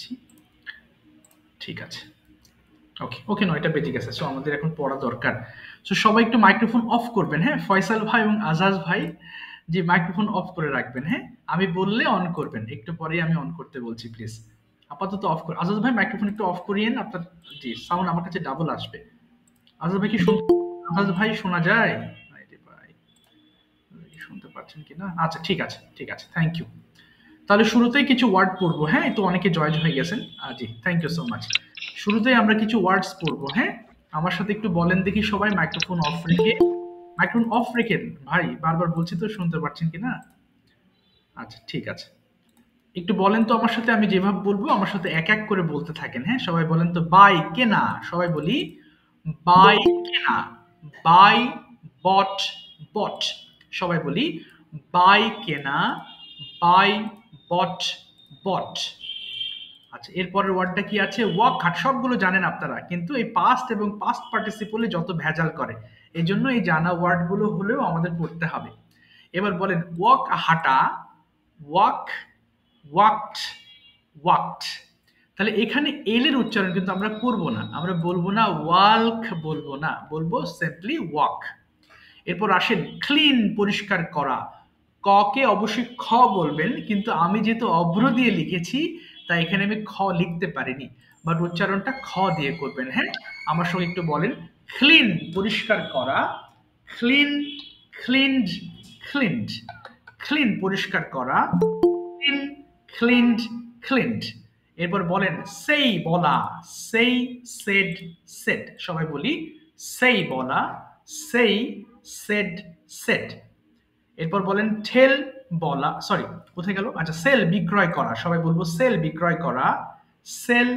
দিচ্ছি। ঠিক আছে, ওকে ওকে, 9টা বেজে গেছে, সো আমাদের এখন পড়া দরকার। সো সবাই একটু মাইক্রোফোন অফ করবেন, হ্যাঁ, ফয়সাল ভাই এবং আজাজ ভাই যে মাইক্রোফোন অফ করে রাখবেন, হ্যাঁ, আমি বললে অন করবেন, একটু পরেই আমি অন করতে বলছি, প্লিজ আপাতত অফ করে। আজাজ ভাই মাইক্রোফোন একটু অফ করিয়েন, আপনার জি সাউন্ড আমার কাছে ডাবল আসবে। আজাজ ভাই কি আজাজ ভাই শোনা যায়? ভাই শুনতে পাচ্ছেন কিনা? আচ্ছা ঠিক আছে ঠিক আছে, থ্যাংক ইউ। তাহলে শুরুতেই কিছু ওয়ার্ড পড়বো, হ্যাঁ, তো অনেকে জয়েন হয়ে গেছেন, জি থ্যাংক ইউ সো মাচ। শুরুতেই আমরা কিছু ওয়ার্ডস পড়বো, হ্যাঁ, আমার সাথে একটু বলেন দেখি সবাই, মাইক্রোফোন অফ রেখে, মাইক্রোফোন অফ রেখে ভাই, বারবার বলছি তো, শুনতে পাচ্ছেন কিনা? আচ্ছা ঠিক আছে, একটু বলেন তো আমার সাথে, আমি যেভাবে বলবো আমার সাথে এক এক করে বলতে থাকেন, হ্যাঁ, সবাই বলেন তো, বাই কেনা, সবাই বলি বাই কেনা, বাই বট বট, সবাই বলি বাই কেনা, বাই বট বট। আচ্ছা এরপরের ওয়ার্ডটা কি আছে? ওয়াক হাট, সবগুলো জানেন আপনারা, কিন্তু এই পাস্ট এবং পাস্ট পার্টিসিপলে যত ভেজাল করে, এই জন্য এই জানা ওয়ার্ডগুলো হলেও আমাদের পড়তে হবে। এবার বলেন ওয়াক হাঁটা, ওয়াক ওয়াকড ওয়াকড। তাহলে এখানে এল এর উচ্চারণ কিন্তু আমরা করব না, আমরা বলবো না ওয়াল্ক, বলবো না, বলবো সিম্পলি ওয়াক। এরপর আসেন ক্লিন, পরিষ্কার করা, ক কে অবশ্যই খ বলবেন, কিন্তু আমি যেহেতু অভ্র দিয়ে লিখেছি তাই এখানে আমি খ লিখতে পারিনি, বাট উচ্চারণটা খ দিয়ে করবেন, হ্যাঁ, আমার সঙ্গে একটু বলেন ক্লিন, পরিষ্কার করা, ক্লিন ক্লিনড ক্লিনড, ক্লিন পরিষ্কার করা, ক্লিন ক্লিনড ক্লিনড। এরপর বলেন সেই বলা, সেই সেড সেড, সবাই বলি সেই বলা, সেই সেড সেড। এরপর বলেন ঠেল বলা, সরি কোথায় গেল, আচ্ছা সেল বিক্রয় করা, সবাই বলবো সেল বিক্রয় করা, সেল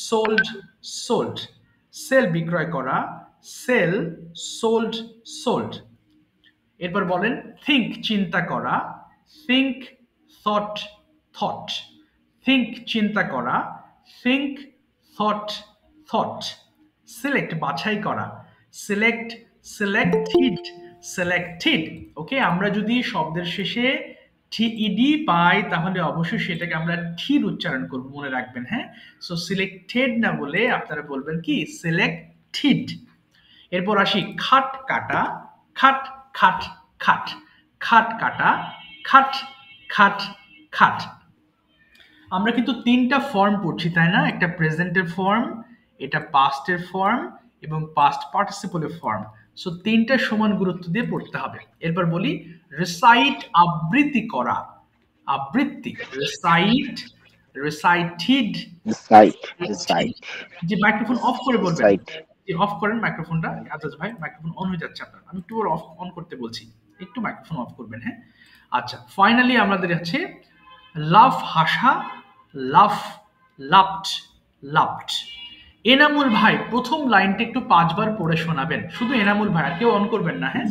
সোল্ড সোল্ড, সেল বিক্রয় করা, সেল সোল্ড সোল্ড। এরপর বলেন থিঙ্ক চিন্তা করা, থিঙ্ক থট থট, থিঙ্ক চিন্তা করা, থিঙ্ক থট থট। সিলেক্ট বাছাই করা, সিলেক্ট সিলেক্টেড সিলেক্টেড। ওকে, আমরা যদি শব্দের শেষে টি পাই তাহলে অবশ্যই সেটাকে আমরা ঠির উচ্চারণ করব, মনে রাখবেন, হ্যাঁ। সো সিলেক্টেড না বলে আপনারা বলবেন কি সিলেক্টেড। এরপর আসি খাট কাটা, খাট খাট খাট, খাট কাটা, খাট খাট খাট। আমরা কিন্তু 3টা ফর্ম পড়ছি, তাই না? একটা প্রেজেন্টের ফর্ম, এটা পাস্টের ফর্ম এবং পাস্ট পার্টিসিপলের ফর্ম। সো 3টা সমান গুরুত্ব দিয়ে পড়তে হবে। এরপর বলি রিসাইট, আবৃত্তি করা, আবৃত্তি, রিসাইট রিসাইটেড, রিসাইট। যে মাইক্রোফোন অফ করে বলবেন, যে অফ করেন মাইক্রোফোনটা, আজাজ ভাই মাইক্রোফোন অন হয়ে যাচ্ছে আপনার, আমি একটু অফ অন করতে বলছি, একটু মাইক্রোফোন অফ করবেন, হ্যাঁ। আচ্ছা ফাইনালি আমাদের আছে লাভ, হাসা, লাভ, লাভড লাভড। এনামুল ভাই প্রথম লাইনটা একটু 5 বার পড়ে শোনাবেন, শুধু এনামুল ভাই, আর কেউ অন করবেন না, হ্যাঁ।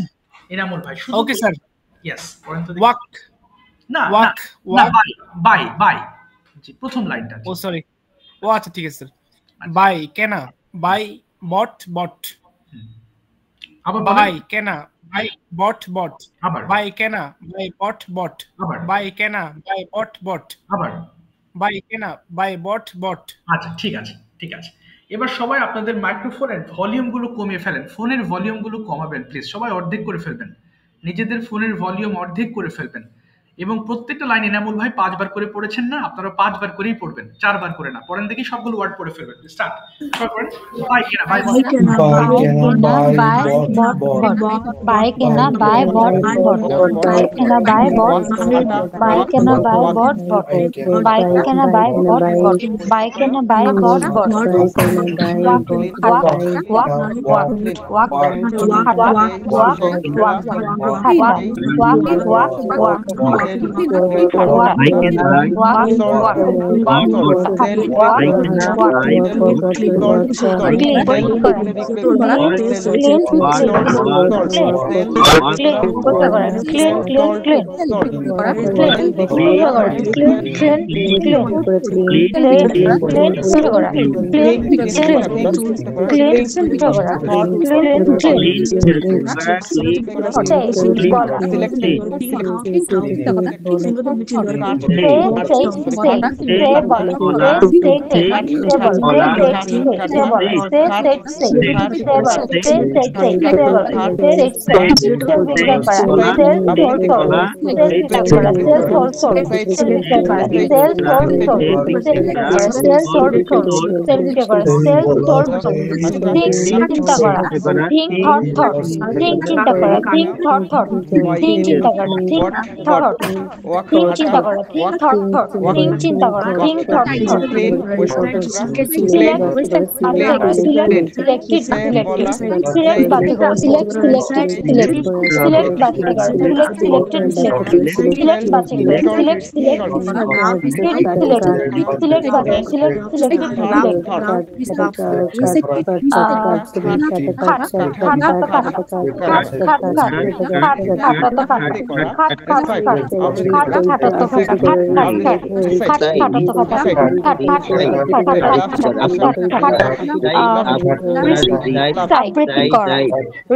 এনামুল ভাই শুধু, ওকে স্যার। ইয়েস পড়েন তো। ওয়াক, না ওয়াক, না, বাই বাই বাই, জি প্রথম লাইনটা। ও সরি, ও আচ্ছা ঠিক আছে স্যার। বাই কেনা, বাই বট বট, আবার বাই কেনা, বাই বট বট, আবার বাই কেনা, বাই বট বট, আবার বাই কেনা, বাই বট বট, আবার বাই কেনা, বাই বট বট। আচ্ছা ঠিক আছে ঠিক আছে। এবার সবাই আপনাদের মাইক্রোফোনের ভলিউম গুলো কমিয়ে ফেলেন, ফোনের ভলিউম গুলো কমাবেন প্লিজ, সবাই অর্ধেক করে ফেলবেন, নিজেদের ফোনের ভলিউম অর্ধেক করে ফেলবেন। এবং প্রত্যেকটা লাইন এনামুল ভাই 5 বার করে পড়েছেন না, আপনারা 5 বার করেই পড়বেন, 4 বার করে না। পড়েন দেখি সবগুলো ওয়ার্ড পড়ে ফেলবেন, স্টার্ট করেন। বাই কেনা, বাই বট, বাই কেনা, বাই বট বট, বাই কেনা, বাই বট, বাই কেনা, বাই বট বট, বাই কেনা, বাই বট বট, বাই কেনা, buy bought bought, walk walk walk walk walk, walk walk walk walk walk, চিন্তা করা, think thought, think চিন্তা করা, think thought, think চিন্তা করা, think thought, think চিন্তা করা, think thought, think চিন্তা করা, think thought, select বাতিল করো, select selected, select বাতিল করো, select selected, select বাতিল করো, select select, select বাতিল, select selected,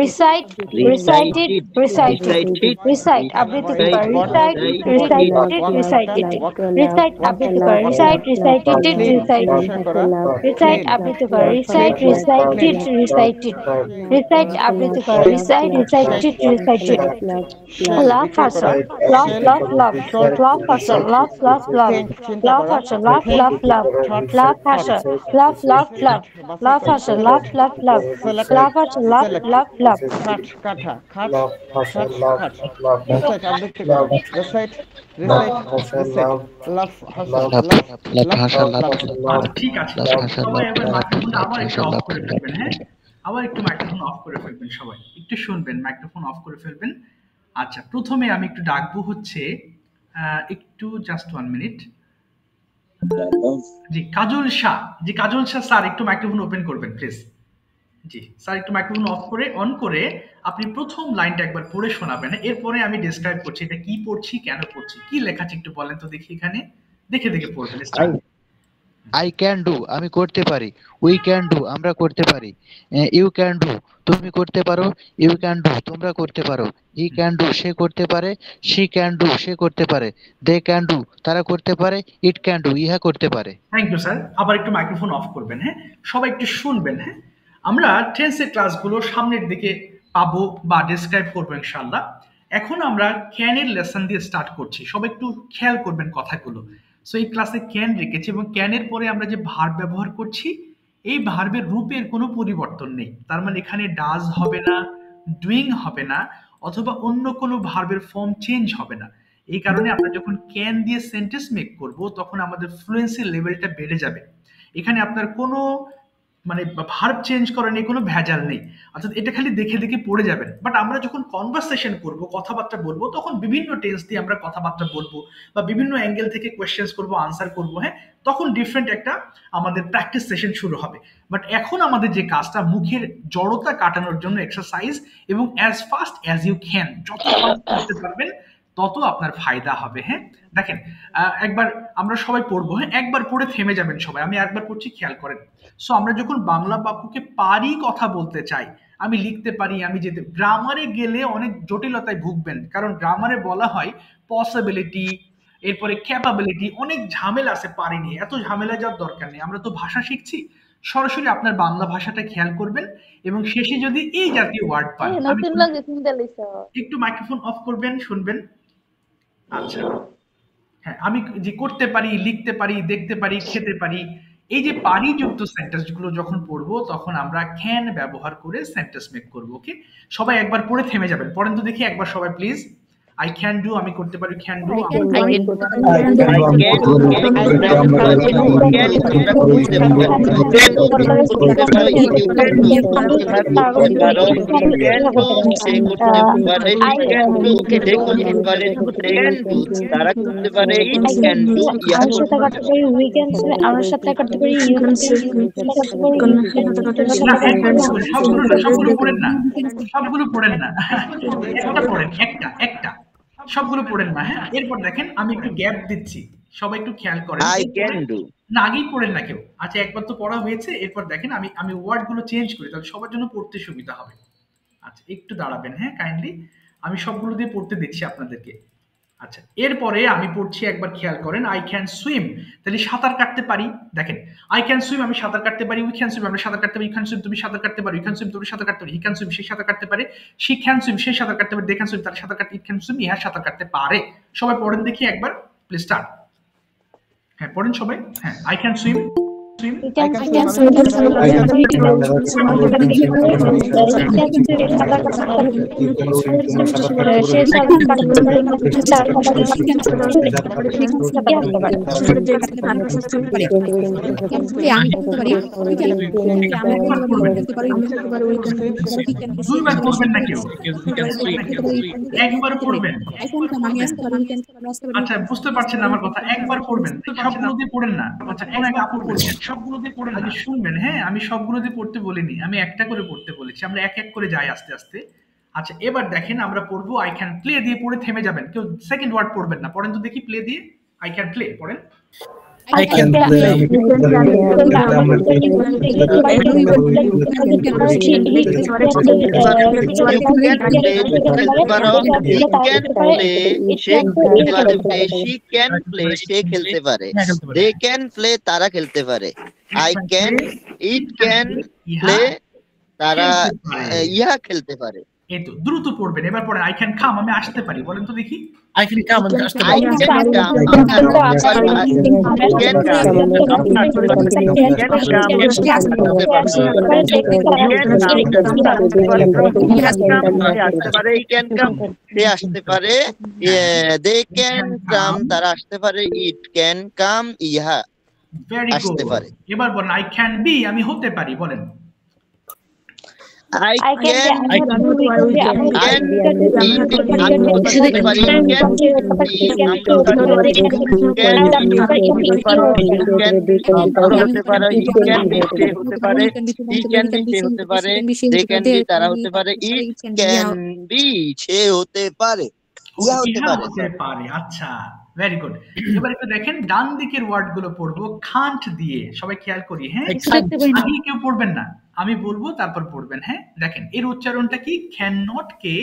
recite, recited, recited, recite, আবৃত্তি করা, recite, recited, recited, recite, আবৃত্তি করা, recite, recited, recited, recite, আবৃত্তি করা, recite, recited, recited, recite, আবৃত্তি করা, recite, recited, recited, laugh faster, laugh, laugh, laugh, laugh faster, laugh, laugh, laugh, laugh faster, laugh, laugh, laugh, laugh faster, laugh, laugh, laugh, laugh faster, laugh, laugh, laugh, laugh faster, laugh, laugh, laugh, ঠিক আছে, সবাই এবার microphone আবার একটু of করে ফেলবেন, হ্যাঁ আবার একটু মাইক্রোফোন অফ করে ফেলবেন, সবাই একটু শুনবেন, মাইক্রোফোন অফ করে ফেলবেন। আচ্ছা, প্রথমে আমি একটু ডাকবো হচ্ছে একটু জাস্ট 1 মিনিট, জি কাজল শাহ, জি কাজল শাহ স্যার একটু মাইক্রোফোন ওপেন করবেন প্লিজ। জি স্যার একটু মাইক্রোফোন অন করে আপনি প্রথম লাইনটা একবার পড়ে শোনাবেন, এরপরে আমি ডেসক্রাইব করছি এটা কি পড়ছি, কেন পড়ছি, কি লেখা আছে একটু বলেন তো দেখি, এখানে দেখে দেখে পড়বেন। আই ক্যান ডু, আমি করতে পারি। উই ক্যান ডু, আমরা করতে পারি। ইউ ক্যান ডু, তুমি করতে পারো। ইউ ক্যান ডু, তোমরা করতে পারো। হি ক্যান ডু, সে করতে পারে। শি ক্যান ডু, সে করতে পারে। দে ক্যান ডু, তারা করতে পারে। ইট ক্যান ডু, ইহা করতে পারে। থ্যাংক ইউ স্যার, আবার একটু মাইক্রোফোন অফ করবেন, হ্যাঁ সবাই একটু শুনবেন। হ্যাঁ আমরা টেন্সের ক্লাসগুলো সামনের দিকে পাবো বা ডেসক্রাইব করবো ইনশাআল্লাহ। এখন আমরা ক্যানের লেসন দিয়ে স্টার্ট করছি, সবাই একটু খেয়াল করবেন কথাগুলো। সো এই ক্লাসে ক্যান রেখেছি এবং ক্যানের পরে আমরা যে ভার্ব ব্যবহার করছি, এই ভার্বের রূপের কোনো পরিবর্তন নেই। তার মানে এখানে ডাজ হবে না, ডুইং হবে না, অথবা অন্য কোনো ভার্বের ফর্ম চেঞ্জ হবে না। এই কারণে আমরা যখন ক্যান দিয়ে সেন্টেন্স মেক করব, তখন আমাদের ফ্লুয়েন্সি লেভেলটা বেড়ে যাবে। এখানে আপনার কোনো মানে ভার্ব চেঞ্জ করা নেই, কোনো ভেজাল নেই, অর্থাৎ এটা খালি দেখে দেখে পড়ে যাবেন। বাট আমরা যখন কনভারসেশন করব, কথাবার্তা বলবো, তখন বিভিন্ন টেন্স দিয়ে আমরা কথাবার্তা বলবো বা বিভিন্ন অ্যাঙ্গেল থেকে কোয়েশ্চেন্স করবো, আনসার করবো, হ্যাঁ তখন ডিফারেন্ট একটা আমাদের প্র্যাকটিস সেশন শুরু হবে। বাট এখন আমাদের যে কাজটা, মুখের জড়তা কাটানোর জন্য এক্সারসাইজ, এবং as fast as you can, যত ফাস্ট করতে পারবেন তত আপনার ফায়দা হবে। হ্যাঁ দেখেন, একবার আমরা সবাই পড়বো, হ্যাঁ একবার পড়ে থেমে যাবেন সবাই, আমি একবার পড়ছি খেয়াল করেন। সো আমরা যখন বাংলা বাক্যকে পারি কথা বলতে চাই, আমি লিখতে পারি, আমি যেতে, গ্রামারে গেলে অনেক জটিলতায় ভুগবেন, কারণ গ্রামারে বলা হয় পসিবিলিটি, এরপরে ক্যাপাবিলিটি, অনেক ঝামেলা আছে পারি নিয়ে, এত ঝামেলা যাওয়ার দরকার নেই, আমরা তো ভাষা শিখছি। সরাসরি আপনার বাংলা ভাষাটা খেয়াল করবেন এবং শেষে যদি এই জাতীয় ওয়ার্ড পান, একটু মাইক্রোফোন অফ করবেন, শুনবেন। আচ্ছা হ্যাঁ, আমি যে করতে পারি, লিখতে পারি, দেখতে পারি, খেতে পারি, এই যে পারি যুক্ত সেন্টেন্স গুলো যখন পড়বো, তখন আমরা ক্যান ব্যবহার করে সেন্টেন্স মেক করবো। ওকে, সবাই একবার পড়ে থেমে যাবেন, পড়েন তো দেখি একবার সবাই প্লিজ। আই ক্যান ডু, আমি করতে পারি, ক্যান ডু, সবগুলো পড়েন না, সবগুলো পড়েন না, একটা পড়েন, একটা একটা, সবগুলো পড়েন না। হ্যাঁ এরপর দেখেন, আমি একটু গ্যাপ দিচ্ছি, সবাই একটু খেয়াল করেন। আই ক্যান ডু, না আগেই পড়েন না কেউ। আচ্ছা একবার তো পড়া হয়েছে, এরপর দেখেন আমি ওয়ার্ড গুলো চেঞ্জ করি, তাহলে সবার জন্য পড়তে সুবিধা হবে। আচ্ছা একটু দাঁড়াবেন, হ্যাঁ কাইন্ডলি, আমি সবগুলো দিয়ে পড়তে দিচ্ছি আপনাদেরকে। আচ্ছা, এরপরে আমি পড়ছি, একবার খেয়াল করেন। আই ক্যান সুইম, তাহলে সাঁতার কাটতে পারি। দেখেন, আই ক্যান সুইম আমি সাঁতার কাটতে পারি, উই ক্যান সুইম আমরা সাঁতার কাটতে পারি, ইউ ক্যান সুইম তুমি সাঁতার কাটতে পারো, ইউ ক্যান সুইম তুমি সাঁতার কাটতে পারি, হি ক্যান সুইম সে সাঁতার কাটতে পারে, শি ক্যান সুইম সে সাঁতার কাটতে পারে, দে ক্যান সুইম তারা সাঁতার কাটতে, ইট ক্যান সুইম ইহা সাঁতার কাটতে পারে। সবাই পড়েন দেখি একবার, প্লিজ স্টার্ট। হ্যাঁ পড়েন সবাই। হ্যাঁ, আই ক্যান সুইম, সুইম দুইবার পড়বেন না কেউ, একবার পড়বেন। আচ্ছা, বুঝতে পারছেন না আমার কথা? একবার পড়বেন, সবগুলো দিয়ে পড়েন না। আচ্ছা, এক আপু পড়ছেন, সবগুলো দিয়ে পড়েন না, শুনবেন। হ্যাঁ, আমি সবগুলো দিয়ে পড়তে বলিনি, আমি একটা করে পড়তে বলেছি। আমরা এক এক করে যাই আস্তে আস্তে। আচ্ছা, এবার দেখেন আমরা পড়বো আই ক্যান প্লে দিয়ে, পড়ে থেমে যাবেন, কেউ সেকেন্ড ওয়ার্ড পড়বেন না। পড়েন তো দেখি প্লে দিয়ে, আই ক্যান প্লে পড়েন। I can play. They can play তারা খেলতে পারে। I can, it can play তারা ইহা খেলতে পারে। এই তো দ্রুত পড়বেন। এবার পড়েন আই ক্যান কাম আমি আসতে পারি, বলেন তো দেখি। I can come and আসতে I পারি। can আসতে পারে, they can come তারা আসতে পারে, it can come ইহা আসতে পারে। এবার বলেন আই ক্যান বি আমি হতে পারি, বলেন। I can আচ্ছা, ভেরি গুড। এবার একটু দেখেন ডান দিকের ওয়ার্ড গুলো পড়বো খান্ট দিয়ে, সবাই খেয়াল করি। হ্যাঁ, আগে কেউ পড়বেন না, আমি বলবো তারপর পড়বেন। হ্যাঁ, দেখেন এর উচ্চারণটা কি, ক্যান নট কে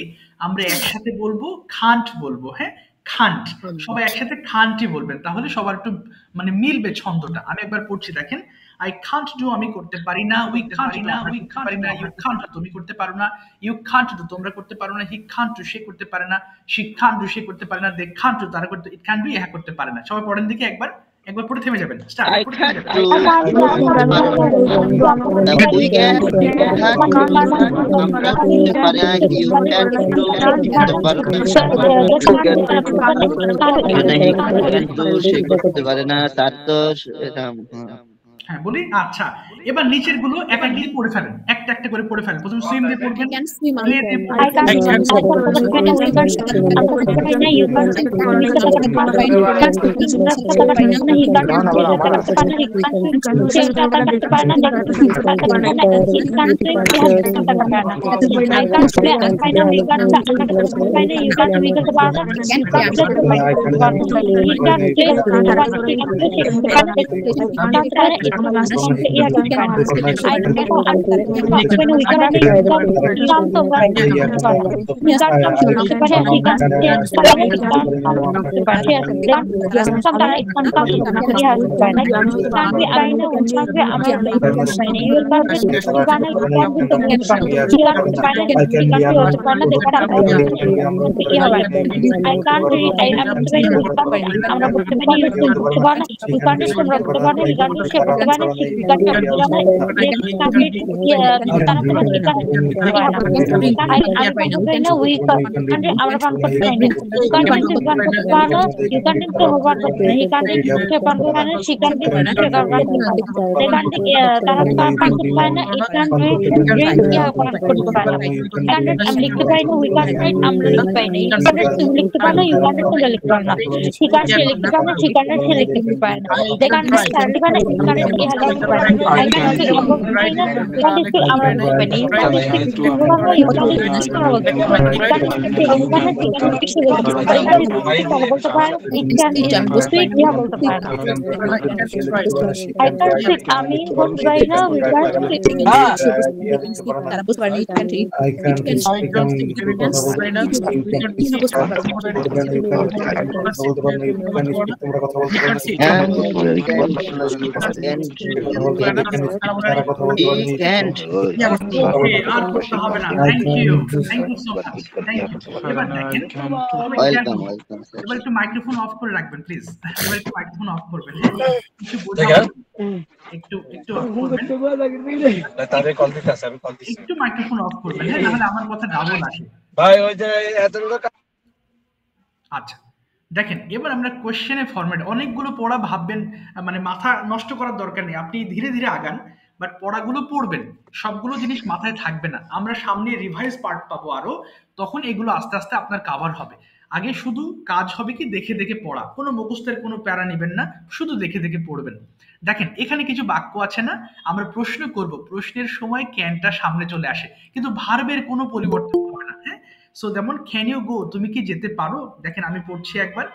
আমরা একসাথে বলবো, খান্ট বলবো। হ্যাঁ, খান্ট, সবাই একসাথে খান্টই বলবেন, তাহলে সবার একটু মানে মিলবে ছন্দটা। আমি একবার পড়ছি, দেখেন। আই কান্ট ডু আমি করতে পারি না, উই কান্ট ডু আমি করতে পারি না, ইউ কান্ট তুমি করতে পারো না, ইউ কান্ট ডু তোমরা করতে পারো না, হি কান্ট ডু সে করতে পারে না, শি কান্ট ডু সে করতে পারে না, দে কান্ট ডু তারা করতে, ইট ক্যান বি ইহা করতে পারে না। সবাই পড়েন দেখি একবার, একবার পড়ে থেমে যাবেন। স্টার্ট, পড়ে থেমে যাবেন। হ্যাঁ বলি। আচ্ছা, এবার নিচের গুলো এক এক দিয়ে পড়ে ফেলেন, একটা একটা করে পড়ে ফেলেন। প্রথমে সুইম দিয়ে পড়বেন, প্লে দিয়ে আমি বলতে পারি না তারা বুঝতে পারে ইট ক্যান্ট ইট ইট ক্যান একটু মাইক্রোফোন অফ করে রাখবেন প্লিজ। এবার একটু মাইক্রোফোন অফ করবেন, একটু একটু অফ করবেন, একটু মাইক্রোফোন অফ করবেন, নাহলে আমার কথা ডাবল আসে ভাই। ওই যে আচ্ছা দেখেন, এবার আমরা কোশ্চেনের ফরম্যাট, অনেকগুলো পড়া ভাববেন, মানে মাথা নষ্ট করার দরকার নেই, আপনি ধীরে ধীরে আগান, বাট পড়াগুলো পড়বেন, সবগুলো জিনিস মাথায় থাকবে না। আমরা সামনে রিভাইজ পার্ট পাবো আরো, তখন এগুলো আস্তে আস্তে আপনার কাভার হবে। আগে শুধু কাজ হবে কি দেখে দেখে পড়া, কোনো মুখস্থের কোনো প্যারা নেবেন না, শুধু দেখে দেখে পড়বেন। দেখেন এখানে কিছু বাক্য আছে না, আমরা প্রশ্ন করব, প্রশ্নের সময় ক্যানটা সামনে চলে আসে, কিন্তু ভার্বের কোনো পরিবর্তন হবে না। হ্যাঁ, সো যেমন ক্যান ইউ গো, তুমি কি যেতে পারো। দেখেন আমি পড়ছি একবার,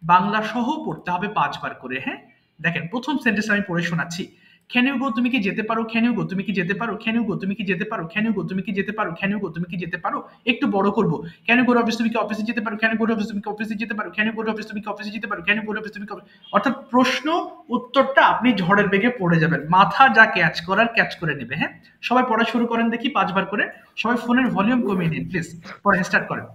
বাংলা সহ পড়তে হবে 5 বার করে। হ্যাঁ, দেখেন প্রথম সেন্টেন্স আমি পড়ে শোনাচ্ছি। ক্যান ইউ গো, তুমি কি যেতে পারো। ক্যান ইউ গো, তুমি কি যেতে পারো। ক্যান ইউ গো, তুমি কি যেতে পারো। ক্যান ইউ গো, তুমি কি যেতে পারো। ক্যান ইউ গো, তুমি কি যেতে পারো। একটু বড় করব, ক্যান ইউ গো অফিস, তুমি কি অফিসে যেতে পারো। ক্যান ইউ গো অফিস, তুমি কি অফিসে যেতে পারো। ক্যান ইউ গো অফিস, তুমি কি অফিসে যেতে পারো। ক্যান ইউ গো অফিস, তুমি কি। অর্থাৎ প্রশ্ন উত্তরটা আপনি ঝড়ের বেগে পড়ে যাবেন, মাথা যা ক্যাচ করার ক্যাচ করে নেবে। হ্যাঁ, সবাই পড়া শুরু করেন দেখি 5 বার করে। সবাই ফোনের ভলিউম কমিয়ে দিন প্লিজ, পড়া স্টার্ট করেন।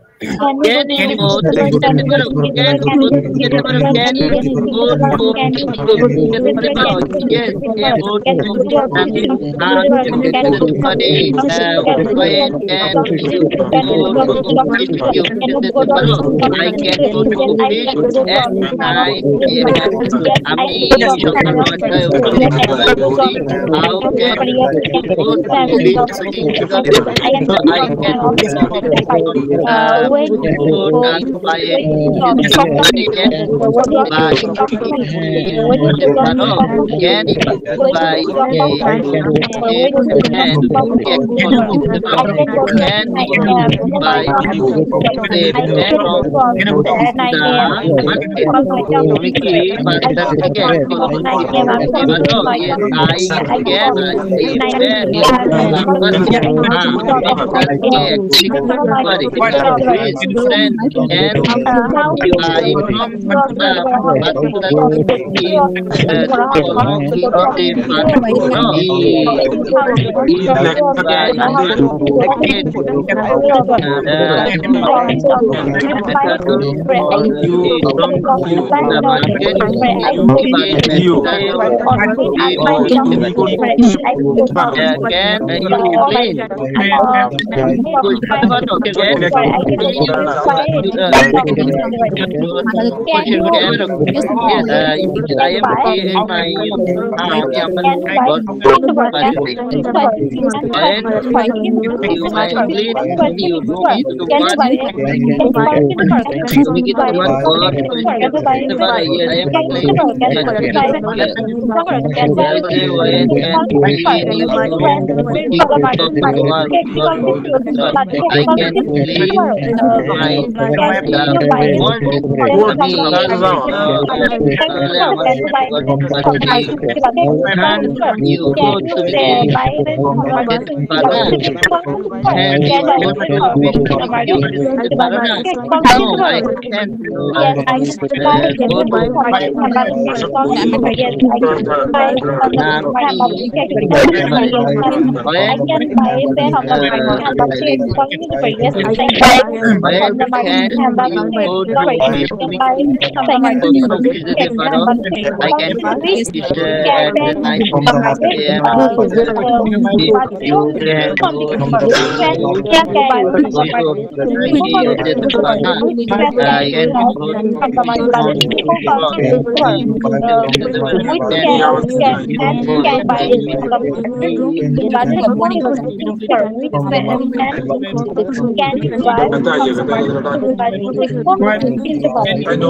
কিনতে পারে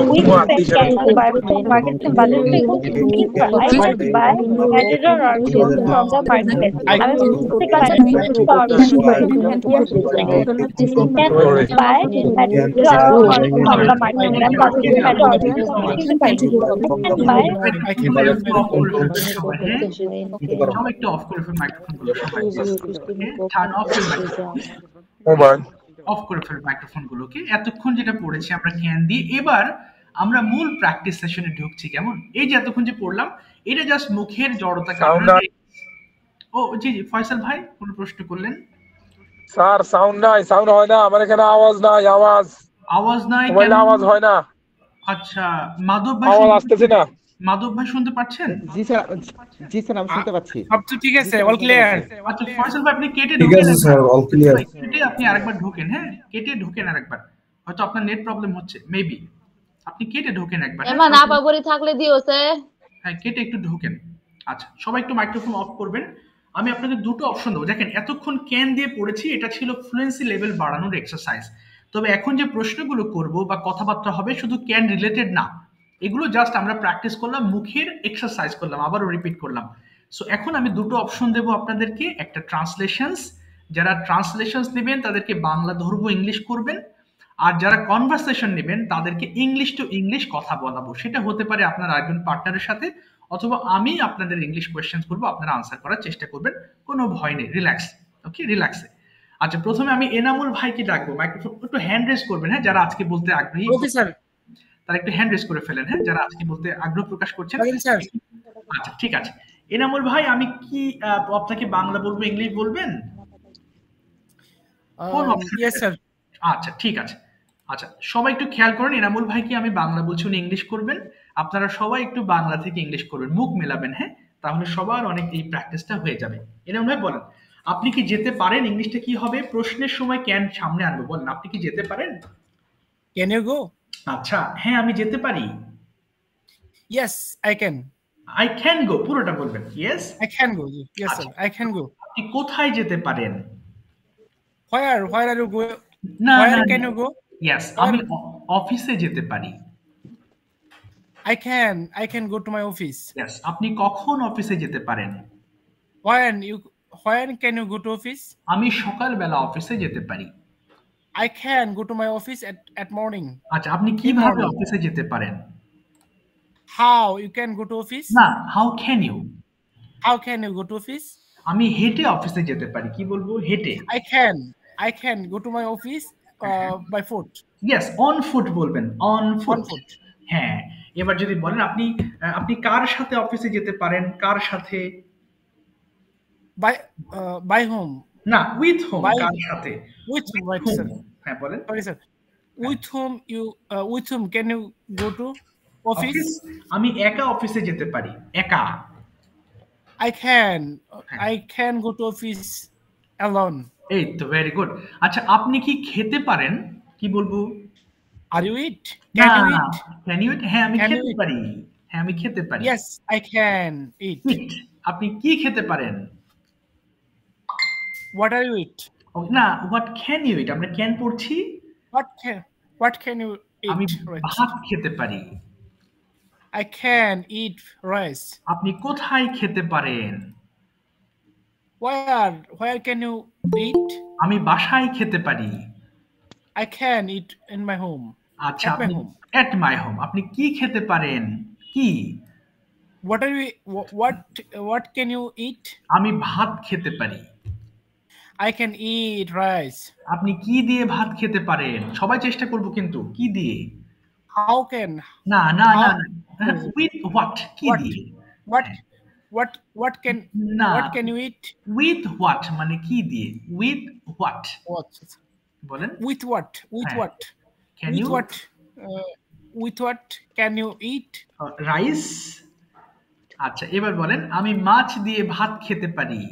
we can buy from market from বাজার থেকে I can buy material or goods from the market আমি বুঝতে পারি buy material or from the market আমি বাজার থেকে কিনতে পারি I can buy সবাই একটু অফ করে ফেল মাইক্রোফোন গুলো সবাই turn off your microphone of করে ফেল মাইক্রোফোন গুলোকে এতক্ষণ যেটা পড়েছি আমরা ক্যান দিয়ে এবার আমরা মূল প্র্যাকটিস সেশনে ঢুকছি কেমন এই যে এতক্ষণ যে পড়লাম এটা জাস্ট মুখের জড়তা কারণে ও জি জি ফয়সাল ভাই কোন প্রশ্ন করলেন স্যার সাউন্ড হয় না আমার এখানে আওয়াজ নাই কেন আওয়াজ হয় না আচ্ছা মাধব ভাই আওয়াজ আসতেছে না মাধব ভাই শুনতে পাচ্ছেন জি স্যার আমি শুনতে পাচ্ছি সব তো ঠিক আছে অল ক্লিয়ার আচ্ছা ফয়সাল ভাই আপনি কেটে ঠিক আছে স্যার অল ক্লিয়ার কেটে আপনি আরেকবার ঢোকেন হ্যাঁ কেটে ঢোকেন আরেকবার হয়তো আপনার নেট প্রবলেম হচ্ছে মেবি আপনি কেটে ঢোকেন একবার এমন না বাবুরি থাকলে দিওছে হ্যাঁ কেটে একটু ঢোকেন আচ্ছা সবাই একটু মাইক্রোফোন অফ করবেন আমি আপনাদের দুটো অপশন দেবো দেখেন এতক্ষণ ক্যান দিয়ে পড়েছি এটা ছিল ফ্লুয়েন্সি লেভেল বাড়ানোর এক্সারসাইজ তবে এখন যে প্রশ্নগুলো করব বা কথাবার্তা হবে শুধু ক্যান রিলেটেড না এগুলো জাস্ট আমরা প্র্যাকটিস করলাম মুখের এক্সারসাইজ করলাম আবারও রিপিট করলাম সো এখন আমি দুটো অপশন দেবো আপনাদেরকে একটা ট্রান্সলেশনস যারা ট্রান্সলেশনস নেবেন তাদেরকে বাংলা ধরবো ইংলিশ করবেন আর যারা কনভারসেশন নেবেন তাদেরকে ইংলিশ টু ইংলিশ কথা বলাবো সেটা হতে পারে আপনার একজন পার্টনারের সাথে অথবা আমি আপনাদের ইংলিশ কোয়েশ্চেন্স করবো আপনারা আনসার করার চেষ্টা করবেন কোনো ভয় নেই রিল্যাক্স ওকে রিল্যাক্সে আচ্ছা প্রথমে আমি এনামুল ভাইকে ডাকবো মাইক্রোফোন একটু হ্যান্ড রেজ করবেন হ্যাঁ যারা আজকে বলতে আগ্রহী ওকে স্যার তারা একটু হ্যান্ড রেজ করে ফেলেন হ্যাঁ যারা আজকে বলতে আগ্রহ প্রকাশ করছেন স্যার আচ্ছা ঠিক আছে এনামুল ভাই আমি কি আপনাকে বাংলা বলবো ইংলিশ বলবেন ইয়েস স্যার আচ্ছা ঠিক আছে আচ্ছা সবাই একটু খেয়াল করেন এনামুল ভাইকে আমি বাংলা বলছি উনি ইংলিশ করবেন আপনারা সবাই একটু বাংলা থেকে ইংলিশ করবেন মুখ মেলাবেন হ্যাঁ তাহলে সবার অনেক এই প্র্যাকটিসটা হয়ে যাবে এনামুল ভাই বলেন আপনি কি যেতে পারেন ইংলিশটা কি হবে প্রশ্নের সময় ক্যান সামনে আনবো বলেন আপনি কি যেতে পারেন ক্যান ইউ গো আচ্ছা হ্যাঁ আমি যেতে পারি ইয়েস আই ক্যান গো পুরোটা বলবেন yes I can go. Yes, sir. I can go. আপনি কোথায় যেতে পারেন Where are you going? না Where can you go? Yes আমি অফিসে যেতে পারি I can go to my office. Yes আপনি কখন অফিসে যেতে পারেন When can you go to office? আমি সকালবেলা অফিসে যেতে পারি I can go to my office at morning. আচ্ছা আপনি কিভাবে অফিসে যেতে পারেন How you can go to office? না how can you How can you go to office? আমি হেঁটে অফিসে যেতে পারি কি বলবো হেঁটে I can go to my office by foot. Yes on foot বলবেন অন ফুট হ্যাঁ এবার যদি বলেন আপনি কার সাথে অফিসে যেতে পারেন কার সাথে By whom? না উইথ হোম কার সাথে With whom, right, sir? হ্যাঁ বলেন Sorry, sir. With whom can you go to office? আমি একা অফিসে যেতে পারি একা I can go to office alone. এই তো ভেরি গুড আচ্ছা আপনি কি খেতে পারেন কি বলবো Are you eat? Can you eat? Can you হ্যাঁ আমি Can you খেতে eat? পারি হ্যাঁ আমি খেতে পারি Yes, I can eat. আপনি কি খেতে পারেন What are you eat? না হোয়াট ক্যান ইউ ইট আমরা ক্যান পড়ছি What can you আমি eat? Right. ভাত খেতে পারি I can eat rice. আপনি কোথায় খেতে পারেন Where can you eat? আমি বাসায় খেতে পারি I can eat in my home. আচ্ছা At my আপনি home. এট মাই হোম আপনি কি খেতে পারেন কি What can you eat? আমি ভাত খেতে পারি I can eat rice. আপনি কি দিয়ে ভাত খেতে পারেন সবাই চেষ্টা করব কিন্তু কি দিয়ে How can? না না না How- উইথ হোয়াট কি What? দিয়ে What can? না What can you eat? With what মানে কি দিয়ে উইথ হোয়াট What? বলেন With what? With হ্যাঁ। what? Can With you what? With what can you eat? Rice আচ্ছা এবার বলেন আমি মাছ দিয়ে ভাত খেতে পারি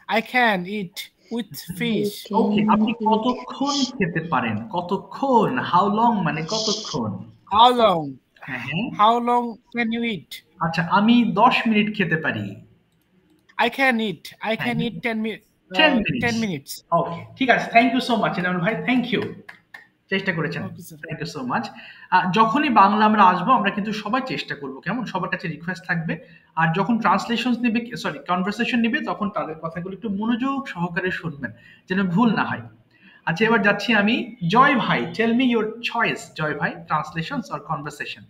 I can eat with fish. ওকে আপনি কতক্ষণ খেতে পারেন কতক্ষণ হাউ লং মানে কতক্ষণ How long? হ্যাঁ How long can you eat? আচ্ছা আমি 10 মিনিট খেতে পারি I can eat 10 minutes. 10 minutes 10 minutes. Okay ঠিক আছে thank you so much Enamul ভাই থ্যাংক ইউ চেষ্টা করেছেন Okay, sir. Thank you so much যখনই বাংলা আমরা আসবো আমরা কিন্তু সবাই চেষ্টা করব কেমন সবার কাছে রিকোয়েস্ট থাকবে আর যখন ট্রান্সলেশনস নেবে সরি কনভারসেশন নেবে তখন তাদের কথাগুলো একটু মনোযোগ সহকারে শুনবেন যেন ভুল না হয় আচ্ছা এবার যাচ্ছি আমি জয় ভাই টেল মি ইওর চয়েস জয় ভাই ট্রান্সলেশনস অর কনভারসেশন